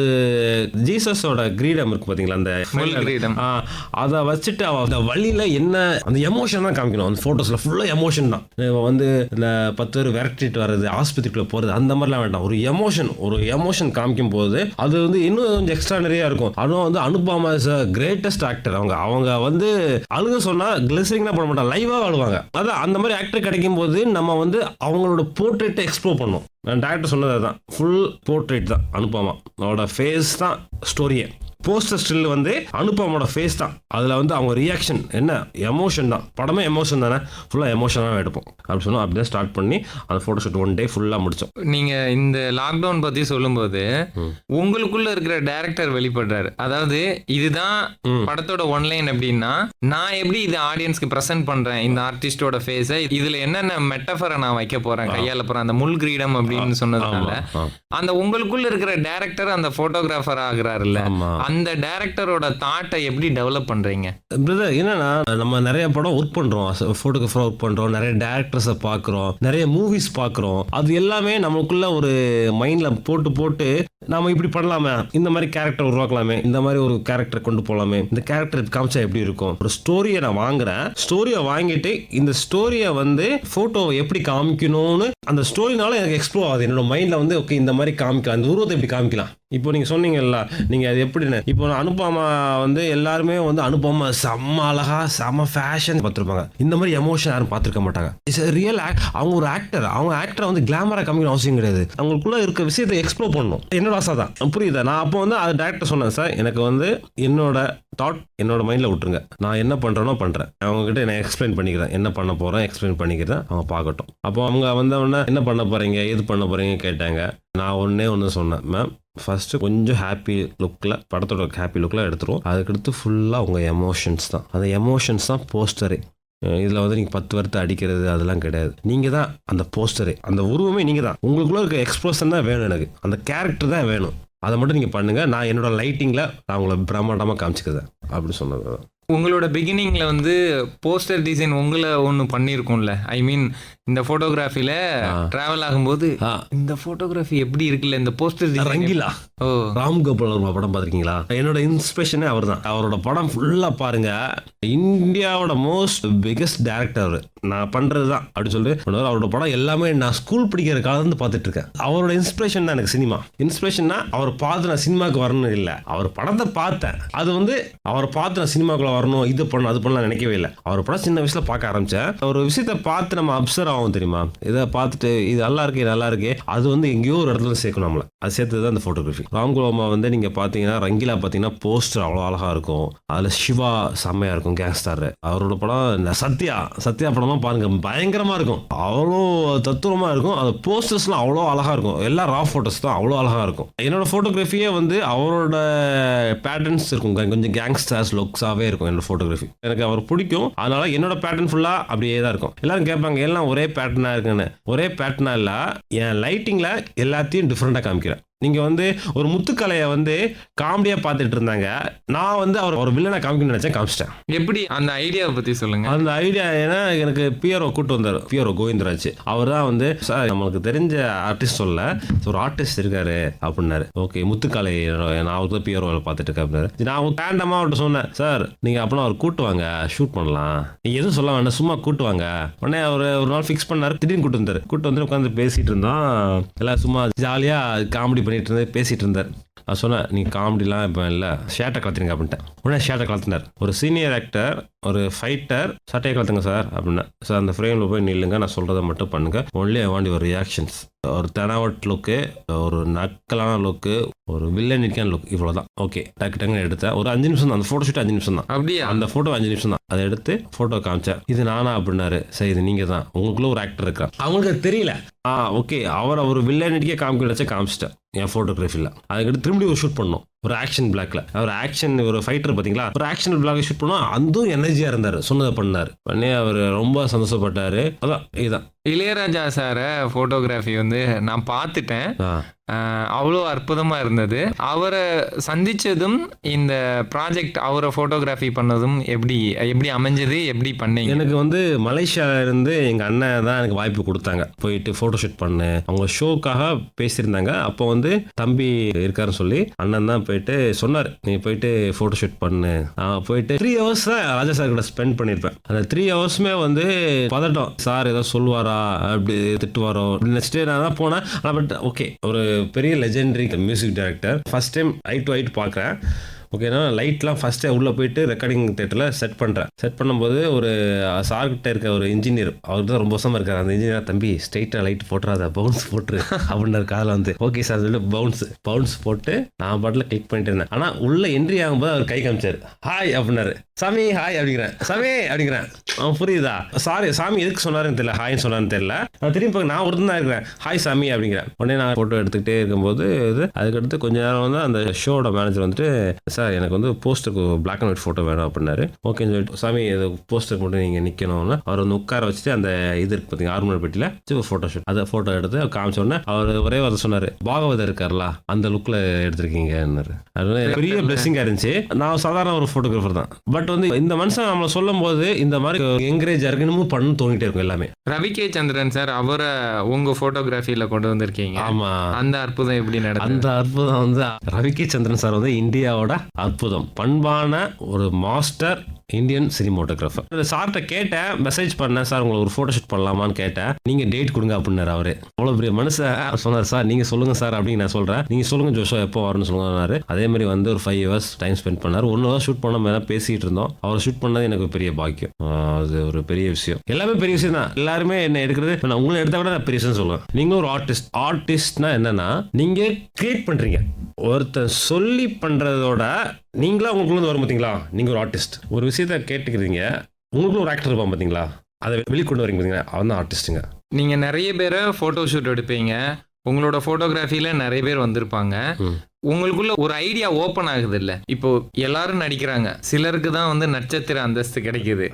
ஜீசஸோட கிரீடம் இருக்கு பார்த்தீங்களா, அந்த கிரீடம், அதை வச்சுட்டு அவள் அந்த வழியில் என்ன அந்த எமோஷன் தான் காமிக்கணும். அந்த ஃபோட்டோஸில் ஃபுல்லாக எமோஷன் தான். வந்து இந்த 10 பேர் விரட்டிட்டு வர்றது, ஆஸ்பத்திரிக்குள்ளே போகிறது, அந்த மாதிரிலாம் வேண்டாம். ஒரு எமோஷன் காமிக்கும் போது அது வந்து இன்னும் கொஞ்சம் எக்ஸ்ட்ரா நிறையா இருக்கும். அதுவும் வந்து அனுபமா இஸ் கிரேட்டஸ்ட் ஆக்டர். அவங்க வந்து அழுக சொன்னால் கிளிசரிங்லாம் பண்ண மாட்டாங்க, லைவாக அழுவாங்க. அதான் அந்த மாதிரி ஆக்டர் கிடைக்கும் போது நம்ம வந்து அவங்களோட போர்ட்ரேட்டை எக்ஸ்ப்ளோர் பண்ணோம். நான் டேரக்டர் சொன்னது தான், ஃபுல் போர்ட்ரேட் தான் அனுபமா, அவனோட ஃபேஸ் தான் ஸ்டோரியே. போஸ்டர் ஸ்டில் வந்து அனுபமோட ஃபேஸ் தான், அதில் வந்து அவங்க ரியாக்ஷன் என்ன எமோஷன் தான், படமே எமோஷன் தானே, ஃபுல்லாக எமோஷனாக எடுப்போம் அப்படி சொன்னோம். அப்படியே ஸ்டார்ட் பண்ணி அந்த ஃபோட்டோ ஷூட் 1 டே ஃபுல்லாக முடித்தோம். நீங்கள் இந்த லாக்டவுன் பற்றி சொல்லும்போது உங்களுக்குள்ள இருக்கிற டைரக்டர் வெளிப்படுறாரு. அதாவது இதுதான் படத்தோட ஒன்லைன் அப்படின்னா, நான் எப்படி இது ஆடியன்ஸ்க்கு ப்ரெசென்ட் பண்ணுறேன், இந்த ஆர்டிஸ்டோட ஃபேஸை, இதில் என்னென்ன மெட்டஃபரை நான் வைக்க போகிறேன், கையால் போகிறேன், அந்த முள் கிரீடம் அப்படின்னு சொன்னதுனால அந்த உங்களுக்குள்ள இருக்கிற டைரக்டர் அந்த ஃபோட்டோகிராஃபர் ஆகுறாருல்ல, அந்த டைரக்டரோட தாட்டை எப்படி டெவலப் பண்றீங்க? பிரதர் என்னன்னா, நம்ம நிறைய படம் ஒர்க் பண்றோம், போட்டோகிராஃபர் ஒர்க் பண்றோம், நிறைய டைரக்டர்ஸை பார்க்குறோம், நிறைய மூவிஸ் பார்க்குறோம். அது எல்லாமே நமக்குள்ள ஒரு மைண்ட்ல போட்டு நாம இப்படி பண்ணலாமே, இந்த மாதிரி கேரக்டர் உருவாக்கலாமே, இந்த மாதிரி ஒரு கேரக்டர் கொண்டு போகலாமே, இந்த கேரக்டர் காமிச்சா எப்படி இருக்கும். ஒரு ஸ்டோரியை நான் வாங்குறேன், ஸ்டோரியை வாங்கிட்டு இந்த ஸ்டோரியை வந்து போட்டோவை எப்படி காமிக்கணும்னு அந்த ஸ்டோரினால எனக்கு எக்ஸ்ப்ளோர் ஆகுது என்னோட மைண்ட்ல வந்து. ஓகே இந்த மாதிரி காமிக்கலாம், இந்த உருவத்தை எப்படி காமிக்கலாம். இப்போ நீங்க சொன்னீங்கல்ல, நீங்க அது எப்படின்னு, இப்போ அனுபமா வந்து எல்லாருமே வந்து அனுபமா செம்ம அழகா செம்ம ஃபேஷன் பார்த்துருப்பாங்க, இந்த மாதிரி எமோஷன் யாரும் பார்த்துருக்க மாட்டாங்க. இட்ஸ் ரியல் அவங்க ஒரு ஆக்டர், அவங்க ஆக்டரை வந்து கிளாமரா காமிக்கணும் அவசியம் கிடையாது, அவங்களுக்குள்ள இருக்க விஷயத்தை எக்ஸ்ப்ளோர் பண்ணணும். என்னோட ஆசை தான், புரியுதா? நான் அப்போ வந்து அது டேரக்டர் சொன்னேன், சார் எனக்கு வந்து என்னோட தாட் என்னோட மைண்டில் விட்டுருங்க, நான் என்ன பண்ணுறேனோ பண்ணுறேன், அவங்ககிட்ட நான் எக்ஸ்பிளைன் பண்ணிக்கிறேன், என்ன பண்ண போகிறேன் எக்ஸ்பிளைன் பண்ணிக்கிறேன், அவங்க பார்க்கட்டும். அப்போ அவங்க வந்தவொடனே என்ன பண்ண போகிறீங்க எது பண்ண போகிறீங்க கேட்டாங்க. நான் ஒன்று சொன்னேன், மேம் ஃபர்ஸ்ட்டு கொஞ்சம் ஹாப்பி லுக்கில், படத்தோட ஹாப்பி லுக்கில் எடுத்துருவோம், அதுக்கடுத்து ஃபுல்லாக உங்கள் எமோஷன்ஸ் தான், அந்த எமோஷன்ஸ் தான் போஸ்டரே. இதில் வந்து நீங்கள் 10 வருத்த அடிக்கிறது அதெல்லாம் கிடையாது, நீங்கள் தான் அந்த போஸ்டரே, அந்த உருவமே நீங்கள் தான், உங்களுக்குள்ள இருக்க எக்ஸ்பிரஷன் தான் வேணும், எனக்கு அந்த கேரக்டர் தான் வேணும், அதை மட்டும் நீங்கள் பண்ணுங்கள், நான் என்னோட லைட்டிங்கில் நான் உங்களை பிரம்மாண்டமாக காமிச்சிக்கிறேன் அப்படி சொன்னது. உங்களோட பிகினிங்ல வந்து போஸ்டர் டிசைன் உங்களை ஒன்று பண்ணியிருக்கோம்ல, ஐ மீன் இந்த போட்டோகிராஃபில டிராவல் ஆகும்போது இந்த போட்டோகிராஃபி எப்படி இருக்குல்ல, இந்த போஸ்டர் ரங்கிலா, ராம் கோபால் படம் பார்த்துருக்கீங்களா? என்னோட இன்ஸ்பிரேஷனே அவர் தான். அவரோட படம் ஃபுல்லாக பாருங்க, இந்தியாவோட மோஸ்ட் பிகெஸ்ட் டேரக்டர் நான் பண்றது தான் அப்படி சொல்லிட்டு அவரோட படம் எல்லாமே நான் ஸ்கூல் படிக்கிற காலத்துல பார்த்துட்டு இருக்கேன். அவரோட இன்ஸ்பிரேஷன் தான் எனக்கு சினிமா. இன்ஸ்பிரேஷன்னா அவர் பார்த்து நான் சினிமாவுக்கு வரணும் இல்லை, அவர் படத்தை பார்த்தேன், அது வந்து அவர் பார்த்து நான் சினிமாக்குள்ள வரணும், இது பண்ணணும் அது பண்ணலாம் நினைக்கவே இல்லை. அவர் படம் சின்ன வயசுல பார்க்க ஆரம்பிச்சேன். ஒரு விஷயத்தை பார்த்து நம்ம அப்சர்வ் ஆகும் தெரியுமா, இதை பார்த்துட்டு இது நல்லா இருக்கு, அது வந்து எங்கேயோ ஒரு இடத்துல சேர்க்கணும் நம்மள, அது சேர்த்தது தான் இந்த போட்டோகிராஃபி. ராம்குலோமா வந்து நீங்க பாத்தீங்கன்னா ரங்கிலா பாத்தீங்கன்னா போஸ்டர் அவ்வளோ அழகா இருக்கும், அதுல சிவா செம்மையா இருக்கும் கேங்ஸ்டர். அவரோட படம் சத்யா படம்லாம் பாருங்க பயங்கரமா இருக்கும், அவ்வளோ தத்துவமா இருக்கும், அது போஸ்டர்ஸ்லாம் அவ்வளோ அழகா இருக்கும், எல்லாம் ரா போட்டோஸ் தான் அவ்வளோ அழகா இருக்கும். என்னோட போட்டோகிராஃபியே வந்து அவரோட பேட்டர்ன்ஸ் இருக்கும், கொஞ்சம் கேங்ஸ்டர்ஸ் லுக்ஸாவே இருக்கும் என்னோட போட்டோகிராஃபி. எனக்கு அவர் பிடிக்கும், அதனால என்னோட பேட்டர்ன் ஃபுல்லா அப்படியே தான் இருக்கும். எல்லாரும் கேட்பாங்க எல்லாம் ஒரே பேட்டர்னா இருக்குன்னு, ஒரே பேட்டர்னா இல்ல, என் லைட்டிங்ல எல்லாத்தையும் டிஃப்ரெண்டா காமிக்கிறேன். நீங்க வந்து ஒரு முத்துக்கலையை வந்து காமெடியா பார்த்துட்டு இருந்தாங்க. நான் வந்து அவர் ஒரு வில்லனை காமிக்கணும்னு நினைச்சேன், காமிச்சிட்டேன். எப்படி அந்த ஐடியாவை பத்தி சொல்லுங்க. அந்த ஐடியா ஏன்னா எனக்கு பிஆர்ஓ கூட்டு வந்தார், பிஆர்ஓ கோவிந்தராஜ். அவர் தான் வந்து சார் நம்மளுக்கு தெரிஞ்ச ஆர்டிஸ்ட் சொல்ல ஒரு ஆர்டிஸ்ட் இருக்காரு அப்படின்னாரு. ஓகே முத்துக்காலை நான் அவருக்கு பிஆர்ஓ பார்த்துட்டு இருக்கேன். நான் ரேண்டமா அவர்கிட்ட சொன்னேன், சார் நீங்க அப்படின்னா அவர் கூட்டு வாங்க ஷூட் பண்ணலாம், நீங்க எதுவும் சொல்ல வேண்டாம் சும்மா கூட்டு வாங்க. உடனே அவர் ஒரு நாள் ஃபிக்ஸ் பண்ணாரு, திடீர்னு கூட்டு வந்தாரு. கூட்டு வந்து உட்காந்து பேசிட்டு இருந்தோம், எல்லாம் சும்மா ஜாலியா காமெடி பண்ணிட்டு இருந்து பேசிட்டு இருந்தார். நான் சொன்னேன், நீங்கள் காமெடிலாம் இப்போ இல்லை, ஷேட்டை கலத்துறீங்க அப்படின்ட்டேன். உடனே ஷேட்டை கலத்துனார். ஒரு சீனியர் ஆக்டர், ஒரு ஃபைட்டர், சட்டையை கலத்துங்க சார் அப்படின்னா. சார் அந்த ஃப்ரேமில் போய் நில்லுங்க, நான் சொல்கிறத மட்டும் பண்ணுங்க, only I want your reactions. ஒரு தெனாவட் லுக்கு, ஒரு நக்கலான லுக்கு, ஒரு வில்லனிக்கான லுக், இவ்வளோதான். ஓகே டக்கு டக்குன்னு எடுத்தேன். ஒரு 5 நிமிஷம் தான் அந்த ஃபோட்டோ ஷூட், 5 நிமிஷம் தான். அப்படியா? அந்த ஃபோட்டோ 5 நிமிஷம் தான். அதை எடுத்து ஃபோட்டோ காமிச்சேன். இது நானா அப்படின்னாரு. சரி இது நீங்கள் தான், உங்களுக்குள்ள ஒரு ஆக்டர் இருக்கா. அவங்களுக்கு தெரியல. ஓகே அவர் ஒரு வில்லனிக்கே காமிக்க வச்சா காமிச்சிட்டேன் என் ஃபோட்டோகிராஃபியில். அதுக்கடுத்து திரும்பி ஒரு ஷூட் பண்ணோம் ஒரு ஆக்ஷன் பிளாக்ல. அவர் ஆக்ஷன் ஒரு ஃபைட்டர் பார்த்தீங்களா, ஒரு ஆக்ஷன் பிளாக் ஷூட் பண்ணோம். அதுவும் எனர்ஜியாக இருந்தார், சொன்னதை பண்ணார். பண்ணி அவர் ரொம்ப சந்தோஷப்பட்டார். அதான் இதுதான் இளையராஜா சாரை ஃபோட்டோகிராஃபி வந்து நான் பார்த்துட்டேன். அவ்வளோ அற்புதமாக இருந்தது. அவரை சந்தித்ததும் இந்த ப்ராஜெக்ட் அவரை ஃபோட்டோகிராஃபி பண்ணதும் எப்படி அமைஞ்சது, எப்படி பண்ணீங்க? எனக்கு வந்து மலேசியாவிலேருந்து எங்கள் அண்ணன் தான் எனக்கு வாய்ப்பு கொடுத்தாங்க. போயிட்டு ஃபோட்டோ ஷூட் பண்ணு, அவங்க ஷோக்காக பேசியிருந்தாங்க. அப்போ வந்து தம்பி இருக்காருன்னு சொல்லி அண்ணன் தான் போயிட்டு சொன்னார், நீ போயிட்டு ஃபோட்டோ ஷூட் பண்ணு. நான் போயிட்டு 3 hours தான் ராஜா சார் கிட்ட ஸ்பெண்ட் பண்ணியிருப்பேன். அந்த 3 hours வந்து பதட்டம், சார் ஏதோ சொல்லுவாரா, அப்படி திட்டுவாரோ நெக்ஸ்ட் நான் தான் போனேன். ஆனால் பட் ஓகே ஒரு பெரிய legendary music director, first time eye to eye பார்க்குறேன். ஓகேனா லைட்லாம் ஃபஸ்ட்டு உள்ளே போயிட்டு ரெக்கார்டிங் தேட்டரில் செட் பண்ணுறேன். செட் பண்ணும்போது ஒரு சார்கிட்ட இருக்க ஒரு இன்ஜினியர், அவர் தான் ரொம்ப வருஷமாக இருக்கார். அந்த இன்ஜினியர், தம்பி ஸ்ட்ரைட்டாக லைட் போட்டுறாத, பவுன்ஸ் போட்டுரு அப்படின்னாரு. காதில் வந்து ஓகே சார் சொல்லிட்டு பவுன்ஸ் போட்டு நான் பாட்டில் கிளிக் பண்ணிட்டு இருந்தேன். ஆனால் உள்ளே என்ட்ரி ஆகும்போது அவர் கை காமிச்சார், ஹாய் அப்படின்னாரு. சாமி ஹாய் அப்படிங்கிறேன், சாமி அப்படிங்கிறேன். அவன் புரியுதா, சாமி எதுக்கு சொன்னாருன்னு தெரியல, ஹாய்ன்னு சொன்னாருன்னு தெரியல. நான் திரும்பி நான் ஒருத்தன் தான் இருக்கிறேன், ஹாய் சாமி அப்படிங்கிறேன். உடனே நான் ஃபோட்டோ எடுத்துக்கிட்டே இருக்கும்போது அதுக்கடுத்து கொஞ்ச நேரம் வந்து அந்த ஷோட மேனேஜர் வந்துட்டு, சார் எனக்கு வந்து போஸ்டருக்கு பிளாக் அண்ட் ஒயிட் ஃபோட்டோ வேணும் அப்படின்னாரு. ஓகேன்னு சொல்லிட்டு, சாமி போஸ்டருக்கு மட்டும் நீங்கள் நிற்கணும்னு அவர் வந்து உட்கார வச்சுட்டு அந்த இது இருக்கு பார்த்தீங்க ஆர்மர் பெட்டியில் ஃபோட்டோ ஷூட், அதை ஃபோட்டோ எடுத்து காமிச்ச உடனே அவர் ஒரே வார்த்தை சொன்னார், பாகவதர் இருக்கார்ல அந்த லுக்கில் எடுத்திருக்கீங்கன்னாரு. அது பெரிய பிளெஸிங்காக இருந்துச்சு. நான் சாதாரண ஒரு ஃபோட்டோகிராஃபர் தான், பட் வந்து இந்த மனுஷன் நம்மளை சொல்லும் போது இந்த மாதிரி என்கரேஜ் இருக்கணும் பண்ணு தோணிட்டே இருக்கும் எல்லாமே. ரவி கே சந்திரன் சார், அவரை உங்க போட்டோகிராஃபில கொண்டு வந்திருக்கீங்க. ஆமா, அந்த அற்புதம் எப்படி நடந்தது? அந்த அற்புதம் வந்து ரவி கே சந்திரன் சார் வந்து இந்தியாவோட அற்புதம், பண்பான ஒரு மாஸ்டர் இந்தியன் சினிமோட்டோகிராஃபர். இந்த சார்கிட்ட கேட்டேன், மெசேஜ் பண்ணேன், சார் உங்களுக்கு ஒரு ஃபோட்டோ ஷூட் பண்ணலாமான்னு கேட்டேன். நீங்க டேட் கொடுங்க அப்படின்னாரு. அவரு அவ்வளோ பெரிய மனுஷன் சொன்னார், சார் நீங்க சொல்லுங்க சார் அப்படின்னு. நான் சொல்றேன், நீங்க சொல்லுங்க ஜோஷோ எப்போ வரணும்னு சொல்லுங்க. அதே மாதிரி வந்து ஒரு 5 hours டைம் ஸ்பெண்ட் பண்ணார். 1 hour ஷூட் பண்ண மேலே பேசிட்டு இருந்தோம். அவர் ஷூட் பண்ணது எனக்கு ஒரு பெரிய பாக்கியம். அது ஒரு பெரிய விஷயம், எல்லாமே பெரிய விஷயம் தான். எல்லாருமே என்ன எடுக்கிறது, நான் உங்களை எடுத்த விட நான் பெரிய விஷயம் சொல்லுவேன். நீங்களும் ஒரு ஆர்டிஸ்ட்னா என்னன்னா, நீங்க கிரியேட் பண்றீங்க. ஒருத்தர் சொல்லி பண்றதோட நீங்களா உங்களுக்குள்ள வரும் பார்த்தீங்களா, நீங்க ஒரு ஆர்டிஸ்ட். ஒரு விஷயத்த கேட்டுக்கிறீங்க, உங்களுக்குள்ள ஒரு ஆக்டர் இருப்பான் பார்த்தீங்களா, அதை வெளிக்கொண்டு வரீங்க பார்த்தீங்களா, அவன் தான் ஆர்டிஸ்ட்டுங்க. நீங்க நிறைய பேரை ஃபோட்டோ ஷூட் எடுப்பீங்க, உங்களோட ஃபோட்டோகிராஃபில நிறைய பேர் வந்திருப்பாங்க. உங்களுக்குள்ள ஒரு ஐடியா ஓப்பன் ஆகுது இல்ல, இப்போ எல்லாரும் நடிக்கிறாங்க, சிலருக்கு தான் வந்து நட்சத்திர அந்தஸ்து கிடைக்குது,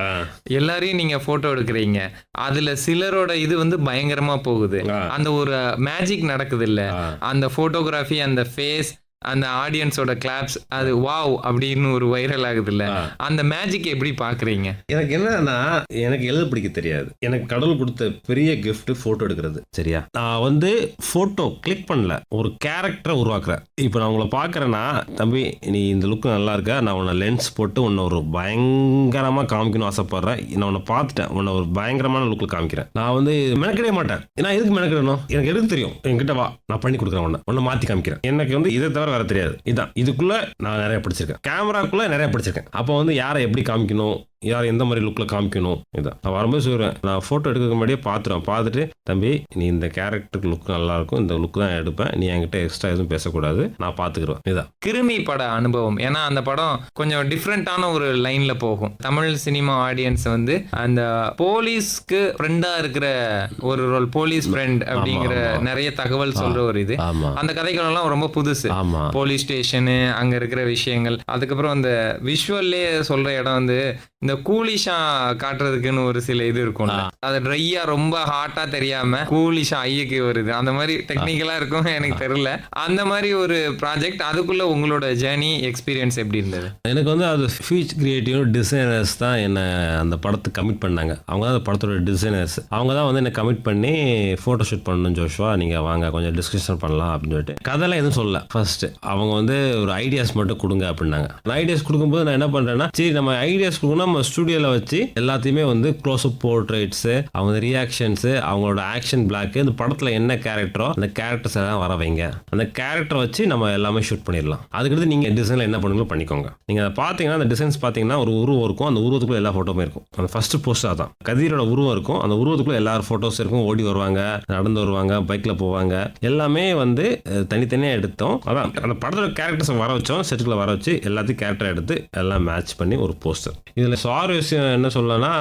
எல்லாரையும் நீங்க போட்டோ எடுக்கிறீங்க, அதுல சிலரோட இது வந்து பயங்கரமா போகுது, அந்த ஒரு மேஜிக் நடக்குது இல்ல, அந்த போட்டோகிராஃபி, அந்த ஃபேஸ், அந்த ஆடியன்ஸோட கிளாப்ஸ், அது வாவ் அப்படின்னு ஒரு வைரல் ஆகுது இல்ல, அந்த மேஜிக் எப்படி பாக்குறீங்க? எனக்கு என்னன்னா, எனக்கு எழுத பிடிக்க தெரியாது. எனக்கு கடவுள் கொடுத்த பெரிய கிஃப்ட் போட்டோ எடுக்கிறது. சரியா, நான் வந்து போட்டோ கிளிக் பண்ணல, ஒரு கேரக்டரை உருவாக்குறேன். இப்போ நான் உங்களை பாக்குறேன்னா, தம்பி நீ இந்த லுக் நல்லா இருக்க, நான் உன்னை லென்ஸ் போட்டு உன்னை ஒரு பயங்கரமா காமிக்கணும் ஆசைப்படுறேன். நான் உன்னை பார்த்துட்டேன், உன்னை ஒரு பயங்கரமான லுக்கில் காமிக்கிறேன். நான் வந்து மெனக்கிடவே மாட்டேன். நான் எதுக்கு மெனக்கிடணும், எனக்கு எதுக்கு தெரியும், என்கிட்ட வா, நான் பண்ணி கொடுக்குறேன், உன்னை மாற்றி காமிக்கிறேன். எனக்கு வந்து இதை தவிர வேற தெரியாது. இதான் இதுக்குள்ள நான் நிறைய படிச்சிருக்கேன், கேமராக்குள்ள நிறைய படிச்சிருக்கேன். அப்போ வந்து யாரை எப்படி காமிக்கணும், யார் எந்த மாதிரி லுக்கில் காமிக்கணும், இதான் நான் வரும்போது சொல்கிறேன். நான் ஃபோட்டோ எடுக்கிறதுக்கு முன்னாடியே பார்த்துட்டு, தம்பி நீ இந்த கேரக்டருக்கு லுக் நல்லா இருக்கும், இந்த லுக் தான் எடுப்பேன், நீ என்கிட்ட எக்ஸ்ட்ரா எதுவும் பேசக்கூடாது, நான் பார்த்துக்கிறேன். இதான் கிருமி பட அனுபவம். ஏன்னா அந்த படம் கொஞ்சம் டிஃப்ரெண்டான ஒரு லைன்ல போகும். தமிழ் சினிமா ஆடியன்ஸ் வந்து அந்த போலீஸ்க்கு ஃப்ரெண்டா இருக்கிற ஒரு ரோல், போலீஸ் ஃப்ரெண்ட் அப்படிங்கிற நிறைய தகவல் சொல்ற ஒரு இது. அந்த கதைகள் எல்லாம் ரொம்ப புதுசு. போலீஸ் ஸ்டேஷனு, அங்க இருக்கிற விஷயங்கள், அதுக்கப்புறம் அந்த விஷுவல்லே சொல்ற இடம் வந்து இந்த கூலிஷா காட்டுறதுக்குன்னு ஒரு சில இது இருக்கும்ல, அது ட்ரையா ரொம்ப ஹாட்டா தெரியாம கூலிஷா ஐயக்கு வருது, அந்த மாதிரி டெக்னிக்கலா இருக்கும் எனக்கு தெரியல. அந்த மாதிரி ஒரு ப்ராஜெக்ட், அதுக்குள்ள உங்களோட ஜேர்னி எக்ஸ்பீரியன்ஸ் எப்படி இருந்தது? எனக்கு வந்து அது ஃபீச் கிரியேட்டிவ் டிசைனர்ஸ் தான் என்னை அந்த படத்துக்கு கமிட் பண்ணாங்க. அவங்க தான் அந்த படத்தோட டிசைனர்ஸ். அவங்க தான் வந்து என்னை கமிட் பண்ணி ஃபோட்டோ ஷூட் பண்ணணும் ஜோஷ்வா, நீங்கள் வாங்க கொஞ்சம் டிஸ்கஷன் பண்ணலாம் அப்படின்னு சொல்லிட்டு. கதையெல்லாம் எதுவும் சொல்லல. ஃபர்ஸ்ட் அவங்க வந்து ஒரு ஐடியாஸ் மட்டும் கொடுங்க அப்படின்னாங்க. அந்த ஐடியாஸ் கொடுக்கும்போது நான் என்ன பண்ணுறேன்னா, சரி நம்ம ஐடியாஸ் கொடுக்கணும், நம்ம ஸ்டுடியோவில் வச்சு எல்லாத்தையுமே வந்து க்ளோஸ்அப் போர்ட்ரேட்ஸு, அவங்க ரியாக்ஷன்ஸு, அவங்களோட ஆக்ஷன் பிளாக்கு, இந்த படத்தில் என்ன கேரக்டரோ அந்த கேரக்டர்ஸ் எல்லாம் வர வைங்க, அந்த கேரக்டரை வச்சு நம்ம எல்லாமே ஷூட் பண்ணிடலாம். அதுக்கடுத்து நீங்கள் டிசைனில் என்ன பண்ணுங்களோ பண்ணிக்கோங்க. நீங்கள் அதை பார்த்தீங்கன்னா, அந்த டிசைன்ஸ் பார்த்தீங்கன்னா ஒரு உருவம் இருக்கும், அந்த உருவத்துக்குள்ள எல்லா ஃபோட்டோமே இருக்கும். அந்த ஃபர்ஸ்ட் போஸ்டர் தான் கதிரோட உருவம் இருக்கும், அந்த உருவத்துக்குள்ள எல்லா ஃபோட்டோஸ் இருக்கும். ஓடி வருவாங்க, நடந்து வருவாங்க, பைக்கில் போவாங்க, எல்லாமே வந்து தனித்தனியாக எடுத்தோம். அதான் அந்த படத்தோட கேரக்டர்ஸை வர வச்சோம், செட்டுக்குள்ள வர வச்சு எல்லாத்தையும் கேரக்டர் எடுத்து எல்லாம் மேட்ச் பண்ணி ஒரு போஸ்டர். இதில் சுவாரஸ்யம் என்ன சொல்லனா,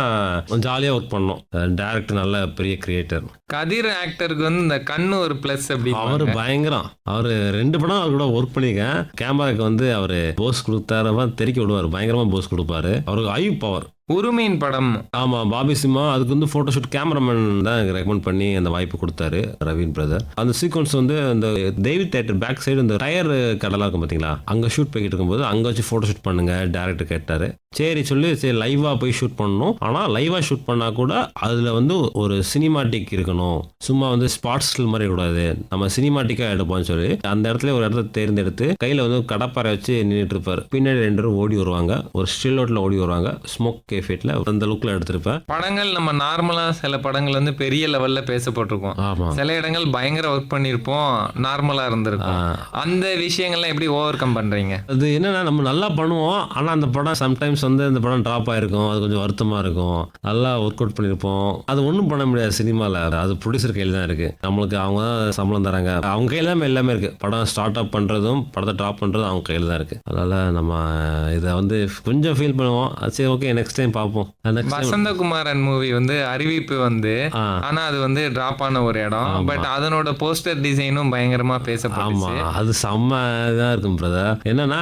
ஜாலியாக ஒர்க் பண்ணோம். டேரக்டர் நல்ல பெரிய கிரியேட்டர். கதிர் ஆக்டருக்கு வந்து இந்த கண்ணு ஒரு பிளஸ். அப்படி அவரு பயங்கரம். அவரு 2 படம் அவர் கூட ஒர்க் பண்ணிருக்கேன். கேமராக்கு வந்து அவரு போஸ் கொடுத்தாரமா தெறிக்க விடுவாரு, பயங்கரமா போஸ் கொடுப்பாரு. அவருக்கு ஐ பவர். உரிமையின் படம். ஆமா, பாபி சிம்மா அதுக்கு வந்து போட்டோஷூட் கேமராமேன் தான் எனக்கு ரெக்கமெண்ட் பண்ணி அந்த வாய்ப்பு கொடுத்தாரு, ரவீன் பிரதர். அந்த சீக்வன்ஸ் வந்து அந்த தேவி தியேட்டர் பேக் சைடு இந்த டயர் கடலாம் இருக்கும் பார்த்தீங்களா, அங்கே ஷூட் போய்கிட்டு இருக்கும்போது அங்கே வச்சு ஃபோட்டோ ஷூட் பண்ணுங்க டேரக்டர் கேட்டாரு. சரி சரி லைவாக போய் ஷூட் பண்ணணும். ஆனால் லைவாக ஷூட் பண்ணால் கூட அதில் வந்து ஒரு சினிமாட்டிக் இருக்கணும், சும்மா வந்து ஸ்பாட் ஸ்டில் மாதிரி கூடாது, நம்ம சினிமாட்டிக்காக எடுப்போம்னு சொல்லி அந்த இடத்துல ஒரு இடத்த தேர்ந்தெடுத்து கையில் வந்து கடப்பாறை வச்சு நின்றுட்டு இருப்பார். பின்னாடி 2 பேரும் ஓடி வருவாங்க, ஒரு ஸ்டில் அவுட்ல ஓடி வருவாங்க, ஸ்மோக் கேஃபேட்ல அந்த லுக்ல எடுத்திருப்பேன். படங்கள் நம்ம நார்மலா சில படங்கள் வந்து பெரிய லெவல்ல பேசப்பட்டிருக்கோம். ஆமா, சில இடங்கள் பயங்கர ஒர்க் பண்ணிருப்போம், நார்மலா இருந்திருக்கும். அந்த விஷயங்கள்லாம் எப்படி ஓவர் கம் பண்றீங்க? அது என்னன்னா, நம்ம நல்லா பண்ணுவோம், ஆனா அந்த படம் சம்டைம்ஸ் வந்து அந்த படம் டிராப் ஆயிருக்கும், அது கொஞ்சம் வருத்தமா இருக்கும். நல்லா ஒர்க் அவுட் பண்ணிருப்போம், அது ஒன்றும் பண்ண முடியாது சினிமால. அது ப்ரொடியூசர் கையில் தான் இருக்கு. நம்மளுக்கு அவங்க தான் சம்பளம் தராங்க, அவங்க கையில தான் எல்லாமே இருக்கு. படம் ஸ்டார்ட் அப் பண்றதும் படத்தை ட்ராப் பண்றதும் அவங்க கையில் தான் இருக்கு. அதனால நம்ம இதை வந்து கொஞ்சம் ஃபீல் பண்ணுவோம். சரி ஓகே, நெக்ஸ்ட் டைம் பார்ப்போம். வசந்தகுமாரன் மூவி வந்து அறிவிப்பு வந்து, ஆனா அது வந்து டிராப் ஆன ஒரு இடம். பட் அதனோட போஸ்டர் டிசைனும் பயங்கரமா பேசப்பட்டுச்சு. ஆமா, அது செம்ம இதா இருக்கும் பிரதர். என்னன்னா,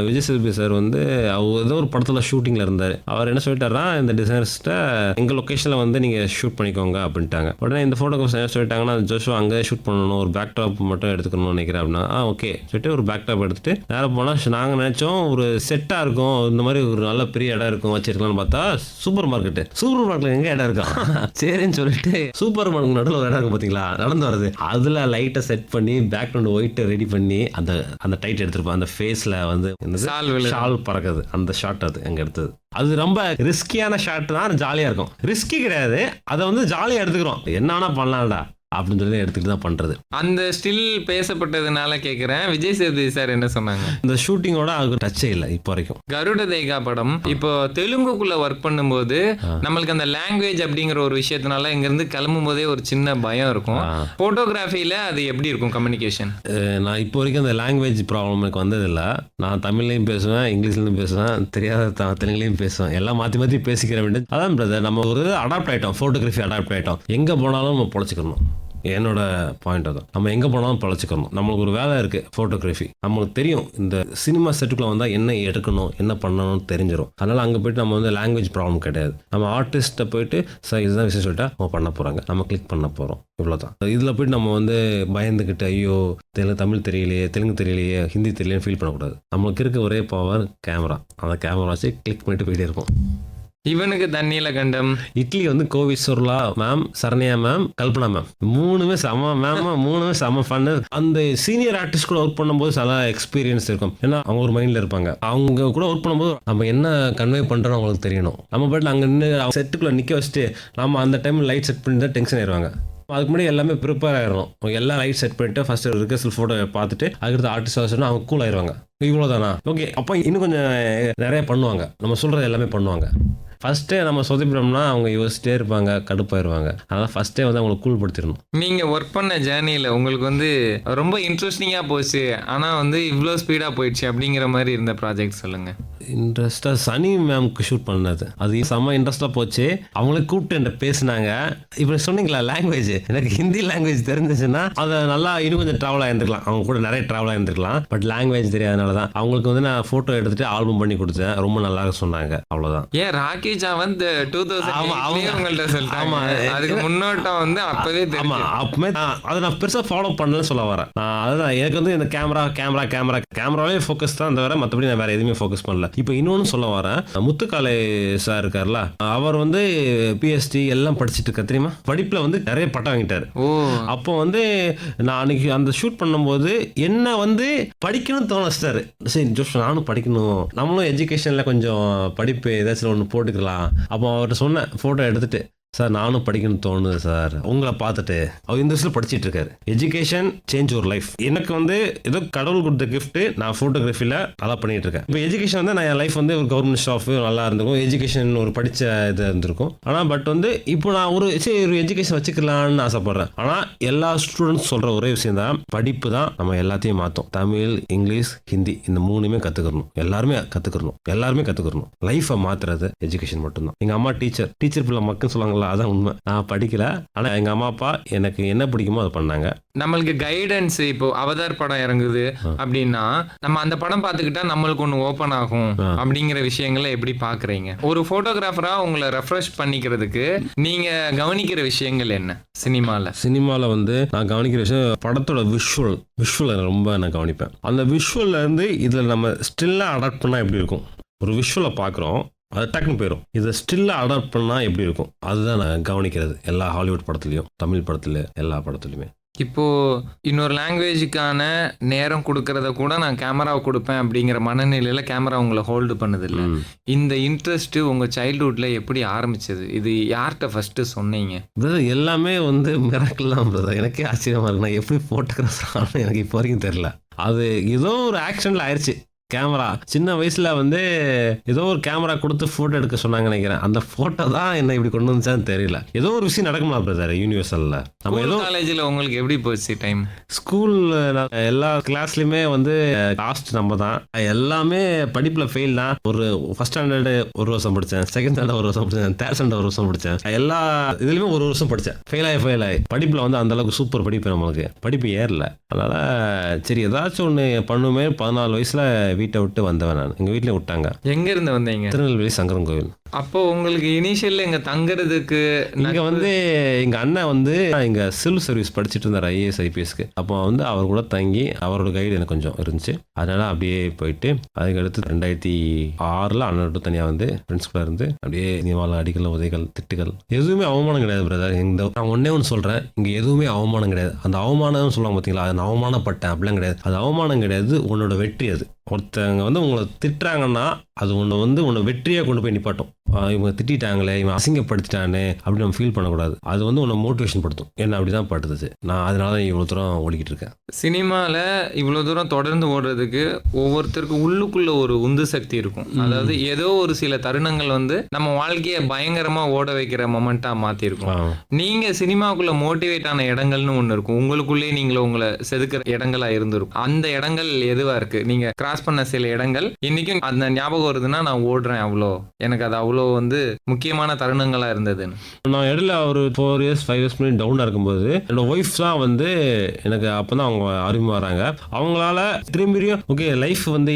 விஜய் சேதுபதி சார் வந்து அவர் ஏதோ ஒரு படத்துல ஷூட்டிங்ல இருந்தாரு. அவர் என்ன சொல்லிட்டாரா, இந்த டிசைனர்ஸ்ட்ட எங்க லொகேஷன்ல வந்து நீங்க ஷூட் பண்ணிக்கோங்க அப்படின்ட்டாங்க. உடனே இந்த போட்டோகிராஃபர்ஸ் என்ன சொல்லிட்டாங்கன்னா, ஜோஷுவா அங்கே ஷூட் பண்ணணும், ஒரு பேக் ட்ராப் மட்டும் எடுத்துக்கணும்னு நினைக்கிறேன் அப்படின்னா, ஓகே சொல்லிட்டு ஒரு பேக் ட்ராப் எடுத்துட்டு நேரம் போனா, நாங்க நினைச்சோம் ஒரு செட்டா இருக்கும், இந்த மாதிரி ஒரு நல்ல பெரிய இடம் இருக்கும் வச்சிருக்கலாம்னு பார்த்தா சூப்பர் மார்க்கெட். சூப்பர் மார்க்கெட்ல எங்க இடம் இருக்கும்? சரின்னு சொல்லிட்டு சூப்பர் மார்க்கெட் நடுவில் ஒரு இடம் இருக்கும் பாத்தீங்களா, நடந்து வருது, அதுல லைட்டை செட் பண்ணி பேக்ரவுண்ட் ஒயிட் ரெடி பண்ணி அந்த டைட் எடுத்திருப்போம். அந்த ஃபேஸ்ல வந்து ஷால் பறக்குது, அந்த ஷாட் அது எங்க எடுத்தது. அது ரொம்ப ரிஸ்கியான ஷாட் தான், ஜாலியா இருக்கும். ரிஸ்கி கிடையாது, அதை வந்து ஜாலியா எடுத்துக்கிறோம், என்ன வேணா பண்ணலாம்டா அப்படின்னு சொல்லி எடுத்துக்கிட்டு தான் பண்றது. அந்த ஸ்டில் பேசப்பட்டதுனால கேட்கிறேன், விஜய் சேதுபதி சார் என்ன சொன்னாங்க? இந்த ஷூட்டிங்கோட அது டச்சே இல்லை இப்போ வரைக்கும். கருட தேகா படம் இப்போ தெலுங்குக்குள்ள ஒர்க் பண்ணும்போது நம்மளுக்கு அந்த லாங்குவேஜ் அப்படிங்கிற ஒரு விஷயத்தினால இங்க இருந்து கிளம்பும் போதே ஒரு சின்ன பயம் இருக்கும். போட்டோகிராஃபில அது எப்படி இருக்கும் கம்யூனிகேஷன்? நான் இப்போ வரைக்கும் அந்த லாங்குவேஜ் ப்ராப்ளம் எனக்கு வந்ததில்லை. நான் தமிழ்லையும் பேசுவேன், இங்கிலீஷ்லையும் பேசுவேன், தெரியாத தெலுங்குலையும் பேசுவேன், எல்லாம் மாற்றி மாற்றி பேசிக்கிற வேண்டியது. அதான் பிரதர், நம்ம ஒரு அடாப்ட் ஆகிட்டோம், ஃபோட்டோகிராஃபி அடாப்ட் ஆகிட்டோம். எங்கே போனாலும் நம்ம பொழைச்சிக்கணும். என்னோட பாயிண்ட் அதான், நம்ம எங்கே போனாலும் பழச்சிக்கணும். நம்மளுக்கு ஒரு வேலை இருக்குது ஃபோட்டோகிராஃபி, நம்மளுக்கு தெரியும் இந்த சினிமா செட்டுக்குள்ள வந்தால் என்ன எடுக்கணும் என்ன பண்ணணும்னு தெரிஞ்சிடும். அதனால் அங்கே போய்ட்டு நம்ம வந்து லாங்குவேஜ் ப்ராப்ளம் கிடையாது. நம்ம ஆர்டிஸ்ட்டை போயிட்டு சார் இதுதான் விஷயம் சொல்லிட்டா அவங்க பண்ண போகிறாங்க, நம்ம கிளிக் பண்ண போகிறோம், இவ்வளோதான். இதில் போய்ட்டு நம்ம வந்து பயந்துக்கிட்டு ஐயோ தமிழ் தெரியலையே, தெலுங்கு தெரியலையே, ஹிந்தி தெரியலையே ஃபீல் பண்ணக்கூடாது. நம்மளுக்கு இருக்க ஒரே பவர் கேமரா, அந்த கேமரா வச்சு கிளிக் பண்ணிட்டு போயிட்டே இருப்போம். இவனுக்கு தண்ணியில கண்டம் இட்லி வந்து கோவிஸ்வர்லா ma'am, Saranya ma'am, Kalpana ma'am, 3மே செம மேம், 3மே செம ஃபன்னு. அந்த சீனியர் ஆர்டிஸ்ட் கூட ஒர்க் பண்ணும்போது சில எக்ஸ்பீரியன்ஸ் இருக்கும். ஏன்னா அவங்க ஒரு மைண்ட்ல இருப்பாங்க, அவங்க கூட ஒர்க் பண்ணும்போது நம்ம என்ன கன்வே பண்றோம் அவங்களுக்கு தெரியணும். நம்ம பாட்டு அங்கே நின்று செட்டுக்குள்ள நிற்க வச்சுட்டு நம்ம அந்த டைம் லைட் செட் பண்ணி தான் டென்ஷன் ஆயிடுவாங்க. அதுக்கு முன்னாடி எல்லாமே ப்ரிப்பேர் ஆயிடும், எல்லாம் லைட் செட் பண்ணிட்டு ஃபர்ஸ்ட் ரிகர்சல் ஃபோட்டோ பார்த்துட்டு அதுக்கடுத்து ஆர்டிஸ்ட் சொன்னா அவங்க கூல் ஆயிடுவாங்க. இவ்வளோதானா, ஓகே அப்போ இன்னும் கொஞ்சம் நிறைய பண்ணுவாங்க, நம்ம சொல்றது எல்லாமே பண்ணுவாங்க. ஃபர்ஸ்டே நம்ம சொதப்பிட்டோம்னா அவங்க யோசிச்சிட்டே இருப்பாங்க, கடுப்பாயிருவாங்க. அதனால் ஃபர்ஸ்டே வந்து அவங்களை கூல்படுத்திடணும். நீங்கள் ஒர்க் பண்ண ஜேர்னியில் உங்களுக்கு வந்து ரொம்ப இன்ட்ரெஸ்டிங்காக போச்சு, ஆனால் வந்து இவ்வளோ ஸ்பீடாக போயிடுச்சு அப்படிங்கிற மாதிரி இருந்த ப்ராஜெக்ட் சொல்லுங்கள். இன்ட்ரெஸ்டா சனி மேம்க்கு ஷூட் பண்ணது அது செம்ம இன்ட்ரெஸ்டா போச்சு. அவங்களே கூப்பிட்டு என்கிட்ட பேசினாங்க. இப்போ சொன்னீங்களா லாங்குவேஜ், எனக்கு ஹிந்தி லாங்குவேஜ் தெரிஞ்சிச்சுன்னா அதை நல்லா இன்னும் கொஞ்சம் ட்ராவல் ஆயிருந்துக்கலாம், அவங்க கூட நிறைய ட்ராவல் ஆயிருந்துக்கலாம். பட் லாங்குவேஜ் தெரியாதனால தான் அவங்களுக்கு வந்து நான் போட்டோ எடுத்துட்டு ஆல்பம் பண்ணி கொடுத்தேன். ரொம்ப நல்லா சொன்னாங்க, அவ்வளவுதான். ஏன் ராக்கி சாவந்த் ஆமா, அவங்க- உங்கள்ட்ட சொல்லிட்டாங்க. ஆமா. அதுக்கு முன்னோட்டம் வந்து அப்பவே ஆமா, தெரியும். அப்பமே அதை நான் பெருசா ஃபாலோ பண்ணலன்னு சொல்ல வரேன். அதுதான் எனக்கு வந்து இந்த கேமராவே ஃபோக்கஸ் தான் தவிர மற்றபடி நான் வேற எதுவுமே ஃபோக்கஸ் பண்ணல. இப்போ இன்னொன்னு சொல்ல வரேன். முத்துக்காலை சார் இருக்கார்ல, அவர் வந்து பிஎஸ்டி எல்லாம் படிச்சுட்டு இருக்க தெரியுமா, படிப்புல வந்து நிறைய பட்டம் வாங்கிட்டாரு. ஓ, அப்போ வந்து நான் அன்னைக்கு அந்த ஷூட் பண்ணும்போது என்ன வந்து படிக்கணும்னு தோண வச்சிட்டாரு. சரி ஜோஷ் நானும் படிக்கணும், நம்மளும் எஜுகேஷன்ல கொஞ்சம் படிப்பு ஏதாச்சும் ஒன்று போட்டுக்கலாம். அப்போ அவர்கிட்ட சொன்னேன் ஃபோட்டோ எடுத்துட்டு, சார் நானும் படிக்கணும்னு தோணுது சார் உங்களை பார்த்துட்டு. அவர் இந்த வருஷத்துல படிச்சிட்டு இருக்காரு. எஜுகேஷன் சேஞ்ச் ஒரு லைஃப். எனக்கு வந்து ஏதோ கடவுள் கொடுத்த கிஃப்ட். நான் ஃபோட்டோகிராஃபியில் அதான் பண்ணிட்டு இருக்கேன். இப்போ எஜுகேஷன் வந்து நான் என் லைஃப் வந்து ஒரு கவர்மெண்ட் ஸ்டாஃப் நல்லா இருந்திருக்கும், எஜுகேஷன் ஒரு படித்த இது இருந்திருக்கும். ஆனால் பட் வந்து இப்போ நான் ஒரு எஜுகேஷன் வச்சுக்கலான்னு ஆசைப்படுறேன். ஆனால் எல்லா ஸ்டூடெண்ட்ஸ் சொல்கிற ஒரே விஷயம் தான், படிப்பு தான் நம்ம எல்லாத்தையும் மாற்றும். தமிழ், இங்கிலீஷ், ஹிந்தி இந்த மூணுமே கற்றுக்கணும். எல்லாருமே கற்றுக்கணும். லைஃப்பை மாற்றுறது எஜுகேஷன் மட்டும்தான். எங்கள் அம்மா டீச்சர் பிள்ளை மக்கள் சொல்லுவாங்களா, அதான் உண்மை. நான் படிக்கல, ஆனா எங்க அம்மா அப்பா எனக்கு என்ன பிடிக்குமோ அதை பண்ணாங்க. நம்மளுக்கு கைடன்ஸ். இப்போ அவதார் படம் இறங்குது அப்படின்னா நம்ம அந்த படம் பார்த்துக்கிட்டா நம்மளுக்கு ஒன்று ஓப்பன் ஆகும் அப்படிங்கிற விஷயங்களை எப்படி பாக்குறீங்க? ஒரு போட்டோகிராஃபரா உங்களை ரெஃப்ரெஷ் பண்ணிக்கிறதுக்கு நீங்க கவனிக்கிற விஷயங்கள் என்ன சினிமால வந்து நான் கவனிக்கிற விஷயம் படத்தோட விஷுவல் ரொம்ப நான் கவனிப்பேன். அந்த விஷுவல்ல இருந்து இதுல நம்ம ஸ்டில்லா அடாப்ட் பண்ணா எப்படி இருக்கும். ஒரு விஷுவலை பாக்குறோம், அது டக்குன்னு போயிடும். இதை ஸ்டில்ல அடாப்ட் பண்ணா எப்படி இருக்கும், அதுதான் நான் கவனிக்கிறது. எல்லா ஹாலிவுட் படத்துலையும், தமிழ் படத்துல, எல்லா படத்துலையுமே. இப்போ இன்னொரு லாங்குவேஜுக்கான நேரம் கொடுக்கறத கூட நான் கேமராவை கொடுப்பேன் அப்படிங்கிற மனநிலையில கேமரா உங்களை ஹோல்டு பண்ணுது இல்லை. இந்த இன்ட்ரெஸ்ட் உங்க சைல்ட்ஹுட்ல எப்படி ஆரம்பிச்சது? இது யார்கிட்ட ஃபர்ஸ்ட் சொன்னீங்க? பிரதர் எல்லாமே வந்து மிராக்கிள்லாம் பிரதர். எனக்கே ஆச்சரியமா இருக்கு, நான் எப்படி போட்டோகிராஃபர் எனக்கு இப்போ வரைக்கும் தெரியல. அது ஏதோ ஒரு ஆக்ஷன்ல ஆயிடுச்சு. கேமரா சின்ன வயசுல வந்து ஏதோ ஒரு கேமரா கொடுத்து போட்டோ எடுக்க சொன்னாங்க நினைக்கிறேன். அந்த போட்டோ தான் என்ன இப்படி கொண்டு வந்துச்சான்னு தெரியல. ஏதோ ஒரு விஷயம் நடக்குமா பிரதர் யூனிவர்சல்ல. நம்ம ஏதோ காலேஜ்ல உங்களுக்கு எப்படி போச்சு டைம்? ஸ்கூல் எல்லா கிளாஸ்லயுமே வந்து லாஸ்ட் நம்ம தான். எல்லாமே படிப்புல ஃபெயில் தான். ஒரு ஃபர்ஸ்ட் ஸ்டாண்டர்டு ஒரு வருஷம் படித்தேன், செகண்ட் ஸ்டாண்டர்ட் ஒரு வருஷம் படித்தேன், தேர்ட் ஸ்டாண்டர்ட் ஒரு வருஷம் படித்தேன். எல்லா இதுலயுமே ஒரு வருஷம் படித்தேன். ஃபெயில் ஆகி படிப்புல வந்து அந்த அளவுக்கு சூப்பர் படிப்பு, நம்மளுக்கு படிப்பு ஏறல. அதனால சரி ஏதாச்சும் ஒன்று பண்ணுமே. 14 வயசுல வீட்டை விட்டு வந்தவன் நான். எங்க வீட்லயே விட்டாங்க. எங்க இருந்து வந்தீங்க? திருநெல்வேலி சங்கரன் கோவில். அப்போ உங்களுக்கு இனிஷியல்ல இங்க தங்குறதுக்கு இங்க வந்து எங்க அண்ணன் வந்து இங்க சிவில் சர்வீஸ் படிச்சுட்டு இருந்தார், IAS IPSக்கு. அப்போ வந்து அவர் கூட தங்கி அவரோட கைடு எனக்கு கொஞ்சம் இருந்துச்சு. அதனால அப்படியே போயிட்டு அதுக்கடுத்து 2006 அண்ணன் தனியா வந்து ஃப்ரெண்ட்ஸ் கூட இருந்து அப்படியே நீவாள அடிக்கல் உதைகள் திட்டுகள் எதுவுமே அவமானம் கிடையாது பிரதர். நான் ஒன்னே ஒன்று சொல்றேன், இங்க எதுவுமே அவமானம் கிடையாது. அந்த அவமானம் சொல்லுவாங்க பார்த்தீங்களா, அது நான் அவமானப்பட்டேன் அப்படிலாம் கிடையாது. அது அவமானம் கிடையாது, உன்னோட வெற்றி. அது ஒருத்தவங்க வந்து உங்களை திட்டுறாங்கன்னா அது உன்னை வெற்றியா கொண்டு போய் நிப்பாட்டும். இவங்க திட்டாங்களே, இவன் அசிங்கப்படுத்திட்டானே அப்படின்னு நம்ம ஃபீல் பண்ணக்கூடாது. அது வந்து உன்னை மோட்டிவேஷன் படுத்தும். என்ன அப்படிதான் படுத்துச்சு. நான் அதனால தான் இவ்வளோ தூரம் ஓடிக்கிட்டு இருக்கேன். சினிமாவில் இவ்வளோ தூரம் தொடர்ந்து ஓடுறதுக்கு ஒவ்வொருத்தருக்கும் உள்ளுக்குள்ள ஒரு உந்து சக்தி இருக்கும். அதாவது ஏதோ ஒரு சில தருணங்கள் வந்து நம்ம வாழ்க்கையை பயங்கரமா ஓட வைக்கிற மொமெண்டா மாத்திருக்கும். நீங்க சினிமாவுக்குள்ள மோட்டிவேட் ஆன இடங்கள்னு ஒண்ணு இருக்கும். உங்களுக்குள்ளே நீங்கள உங்களை செதுக்கிற இடங்களா இருந்திருக்கும். அந்த இடங்கள் எதுவா இருக்கு? நீங்க கிராஸ் பண்ண சில இடங்கள் இன்னைக்கும் அந்த ஞாபகம் வருதுன்னா நான் ஓடுறேன், அவ்வளோ எனக்கு அது அவ்வளோ வந்து முக்கியமான தருணங்களா இருந்ததுன்னு. நான் இடையில ஒரு 4 இயர்ஸ் 5 இயர்ஸ் முன்னாடி டவுனா இருக்கும்போது என்னோட ஒய்ஃப் தான் வந்து எனக்கு அப்பதான் அவங்க அறிமுகம் வராங்க. அவங்களால திரும்பியும் ஓகே லைஃப் வந்து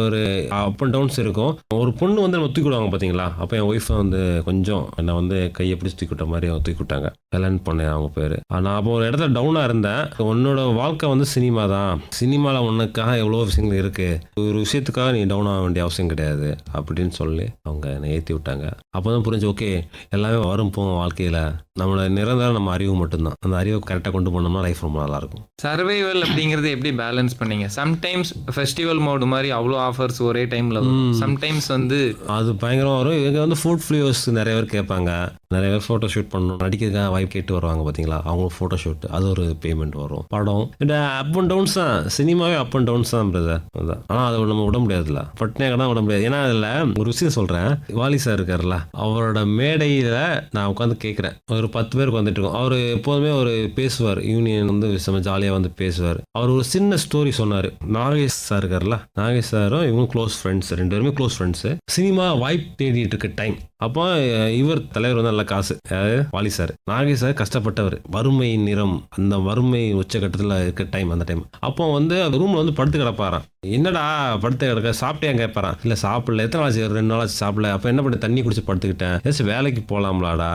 ஒரு அப் அண்ட் டவுன்ஸ் இருக்கும். ஒரு பொண்ணு வந்து நம்ம தூக்கி விடுவாங்க பாத்தீங்களா, அப்ப என் ஒய்ஃப் வந்து கொஞ்சம் என்னை வந்து கையை பிடிச்சி தூக்கி விட்ட மாதிரி அவங்க தூக்கி விட்டாங்க. கல்யாணம் பண்ணேன் அவங்க பேரு. நான் அப்போ ஒரு இடத்துல டவுனா இருந்தேன். உன்னோட வாழ்க்கை வந்து சினிமா தான், சினிமால உனக்காக எவ்வளவு விஷயங்கள் இருக்கு, ஒரு விஷயத்துக்காக நீ டவுன் ஆக வேண்டிய அவசியம் கிடையாது அப்படின்னு சொல்லி அவங்க என்னை ஏற்றி விட்டாங்க. அப்போதான் புரிஞ்சு ஓகே எல்லாமே வரும் போகும் வாழ்க்கையில, நம்மளோட நிரந்தரம் நம்ம அறிவு மட்டும்தான். அந்த அறிவை கரெக்டாக கொண்டு போனோம்னா லைஃப் ரொம்ப நல்லா இருக்கும். சர்வைவல் அப்படிங்கறது எப்படி பேலன்ஸ் பண்ணீங்க? சம்டைம்ஸ் ஃபெஸ்டிவல் மோடு மாதிரி அவ்வளோ ஆஃபர்ஸ் ஒரே டைம்ல வரும். சம்டைம்ஸ் வந்து அது பயங்கரமா வரும். இவங்க வந்து ஃபுட் ஃபிளியர்ஸ் நிறைய பேர் கேட்பாங்க, நிறைய பேர் ஃபோட்டோ ஷூட் பண்ணணும், நடிக்கிறதுக்காக வாய்ப்பு கேட்டு வருவாங்க பார்த்தீங்களா, அவங்களுக்கு ஃபோட்டோ ஷூட் அது ஒரு பேமெண்ட் வரும். படம் இந்த அப் அண்ட் டவுன்ஸ் தான், சினிமாவே அப் அண்ட் டவுன்ஸ் தான் பிரதர். தான். ஆனால் அதை நம்ம விட முடியாதுல்ல, பட்னியாக கடை விட முடியாது. ஏன்னா அதில் ஒரு விஷயம் சொல்கிறேன். வாலி சார் இருக்கார்ல, அவரோட மேடையில் நான் உட்காந்து கேட்குறேன். ஒரு 10 பேர் வந்துட்டு இருக்கோம். அவர் எப்போதுமே ஒரு பேசுவார், யூனியன் வந்து செம்ம ஜாலியாக வந்து பேசுவார். அவர் ஒரு சின்ன ஸ்டோரி சொன்னார். நாகேஷ் சார் இருக்கார்ல, நாகேஷ் சாரும் இவங்க க்ளோஸ் ஃப்ரெண்ட்ஸ், 2 பேருமே க்ளோஸ் ஃப்ரெண்ட்ஸு. சினிமா வாய்ப்பு தேடிட்டு இருக்க டைம். அப்போ இவர் தலைவர் வந்து நல்ல காசு, அதாவது வாலி சார். நாகேஷ் சார் கஷ்டப்பட்டவர், வறுமை நிறம், அந்த வறுமை உச்சகட்டத்தில் இருக்க டைம், அந்த டைம். அப்போ வந்து அந்த ரூமில் வந்து படுத்து கிடப்பாராம். என்னடா படுத்து கிடக்க, சாப்பிட்டே கேட்பாரான். இல்லை சாப்பிடல, எத்தனை நாளாச்சு, 2 நாளாச்சு சாப்பிடல. அப்போ என்ன பண்ணி, தண்ணி குடிச்சு படுத்துக்கிட்டேன், ஏதாச்சும் வேலைக்கு போகலாம்லாடா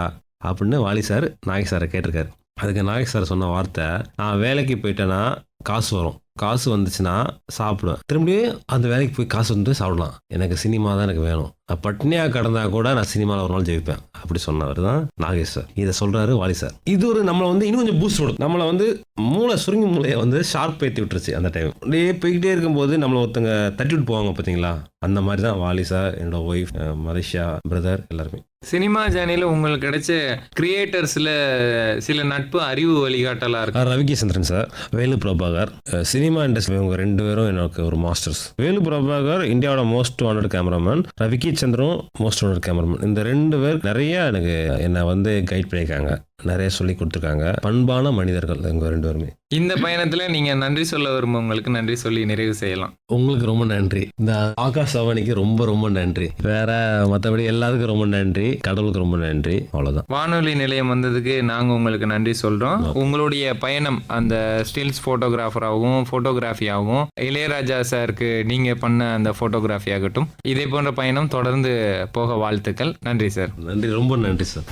அப்படின்னு வாலி சார் நாகேஷ் சாரை கேட்டிருக்காரு. அதுக்கு நாகேஷ் சார் சொன்ன வார்த்தை, நான் வேலைக்கு போயிட்டேன்னா காசு வரும், காசு வந்துச்சுன்னா சாப்பிடுவேன், திரும்பியும் அந்த வேலைக்கு போய் காசு வந்து சாப்பிடலாம், எனக்கு சினிமா தான் எனக்கு வேணும், நான் பட்னியாக கடந்தா கூட நான் சினிமாவில் ஒரு நாள் ஜெயிப்பேன் அப்படி சொன்னவர் தான் நாகேஷ் சார். இதை சொல்கிறாரு வாலி சார். இது ஒரு நம்மளை வந்து இன்னும் கொஞ்சம் பூஸ்ட் கொடுக்கும். நம்மளை வந்து சுருங்கி மூளையை வந்து ஷார்ப் ஏற்றி விட்டுருச்சு. அந்த டைம் அப்படியே போய்கிட்டே இருக்கும்போது நம்மளை ஒருத்தங்க தட்டி விட்டு போவாங்க பார்த்தீங்களா, அந்த மாதிரி தான் வாலி சார், என்னோட ஒய்ஃப் மலேசியா பிரதர் எல்லாருமே. சினிமா ஜேர்னியில் உங்களுக்கு கிடைச்ச கிரியேட்டர்ஸில் சில நட்பு அறிவு வழிகாட்டலாக இருக்கு. Ravi K Chandran sir, Velu Prabhakar, cinema industry, இவங்க 2 பேரும் எனக்கு ஒரு மாஸ்டர்ஸ். வேலு பிரபாகர் இந்தியாவோட most wanted cameraman, Ravi K Chandran most wanted cameraman. இந்த 2 பேர் நிறைய எனக்கு என்னை வந்து கைட் பண்ணியிருக்காங்க, நிறைய சொல்லி கொடுத்துருக்காங்க. பண்பான மனிதர்கள் இவங்க 2 பேருமே. இந்த பயணத்தில் நீங்கள் நன்றி சொல்ல விரும்புவங்களுக்கு நன்றி சொல்லி நிறைவு செய்யலாம். உங்களுக்கு ரொம்ப நன்றி, இந்த ஆகாஷ் அவனிக்கு ரொம்ப ரொம்ப நன்றி, வேற மற்றபடி எல்லாத்துக்கும் ரொம்ப நன்றி, கடவுளுக்கு ரொம்ப நன்றி, அவ்வளோதான். வானொலி நிலையம் வந்ததுக்கு நாங்கள் உங்களுக்கு நன்றி சொல்கிறோம். உங்களுடைய பயணம் அந்த ஸ்டில்ஸ் ஃபோட்டோகிராஃபராகவும் ஃபோட்டோகிராஃபியாகவும் இளையராஜா சாருக்கு நீங்கள் பண்ண அந்த ஃபோட்டோகிராஃபி ஆகட்டும், இதே போன்ற பயணம் தொடர்ந்து போக வாழ்த்துக்கள். நன்றி சார். நன்றி, ரொம்ப நன்றி சார்.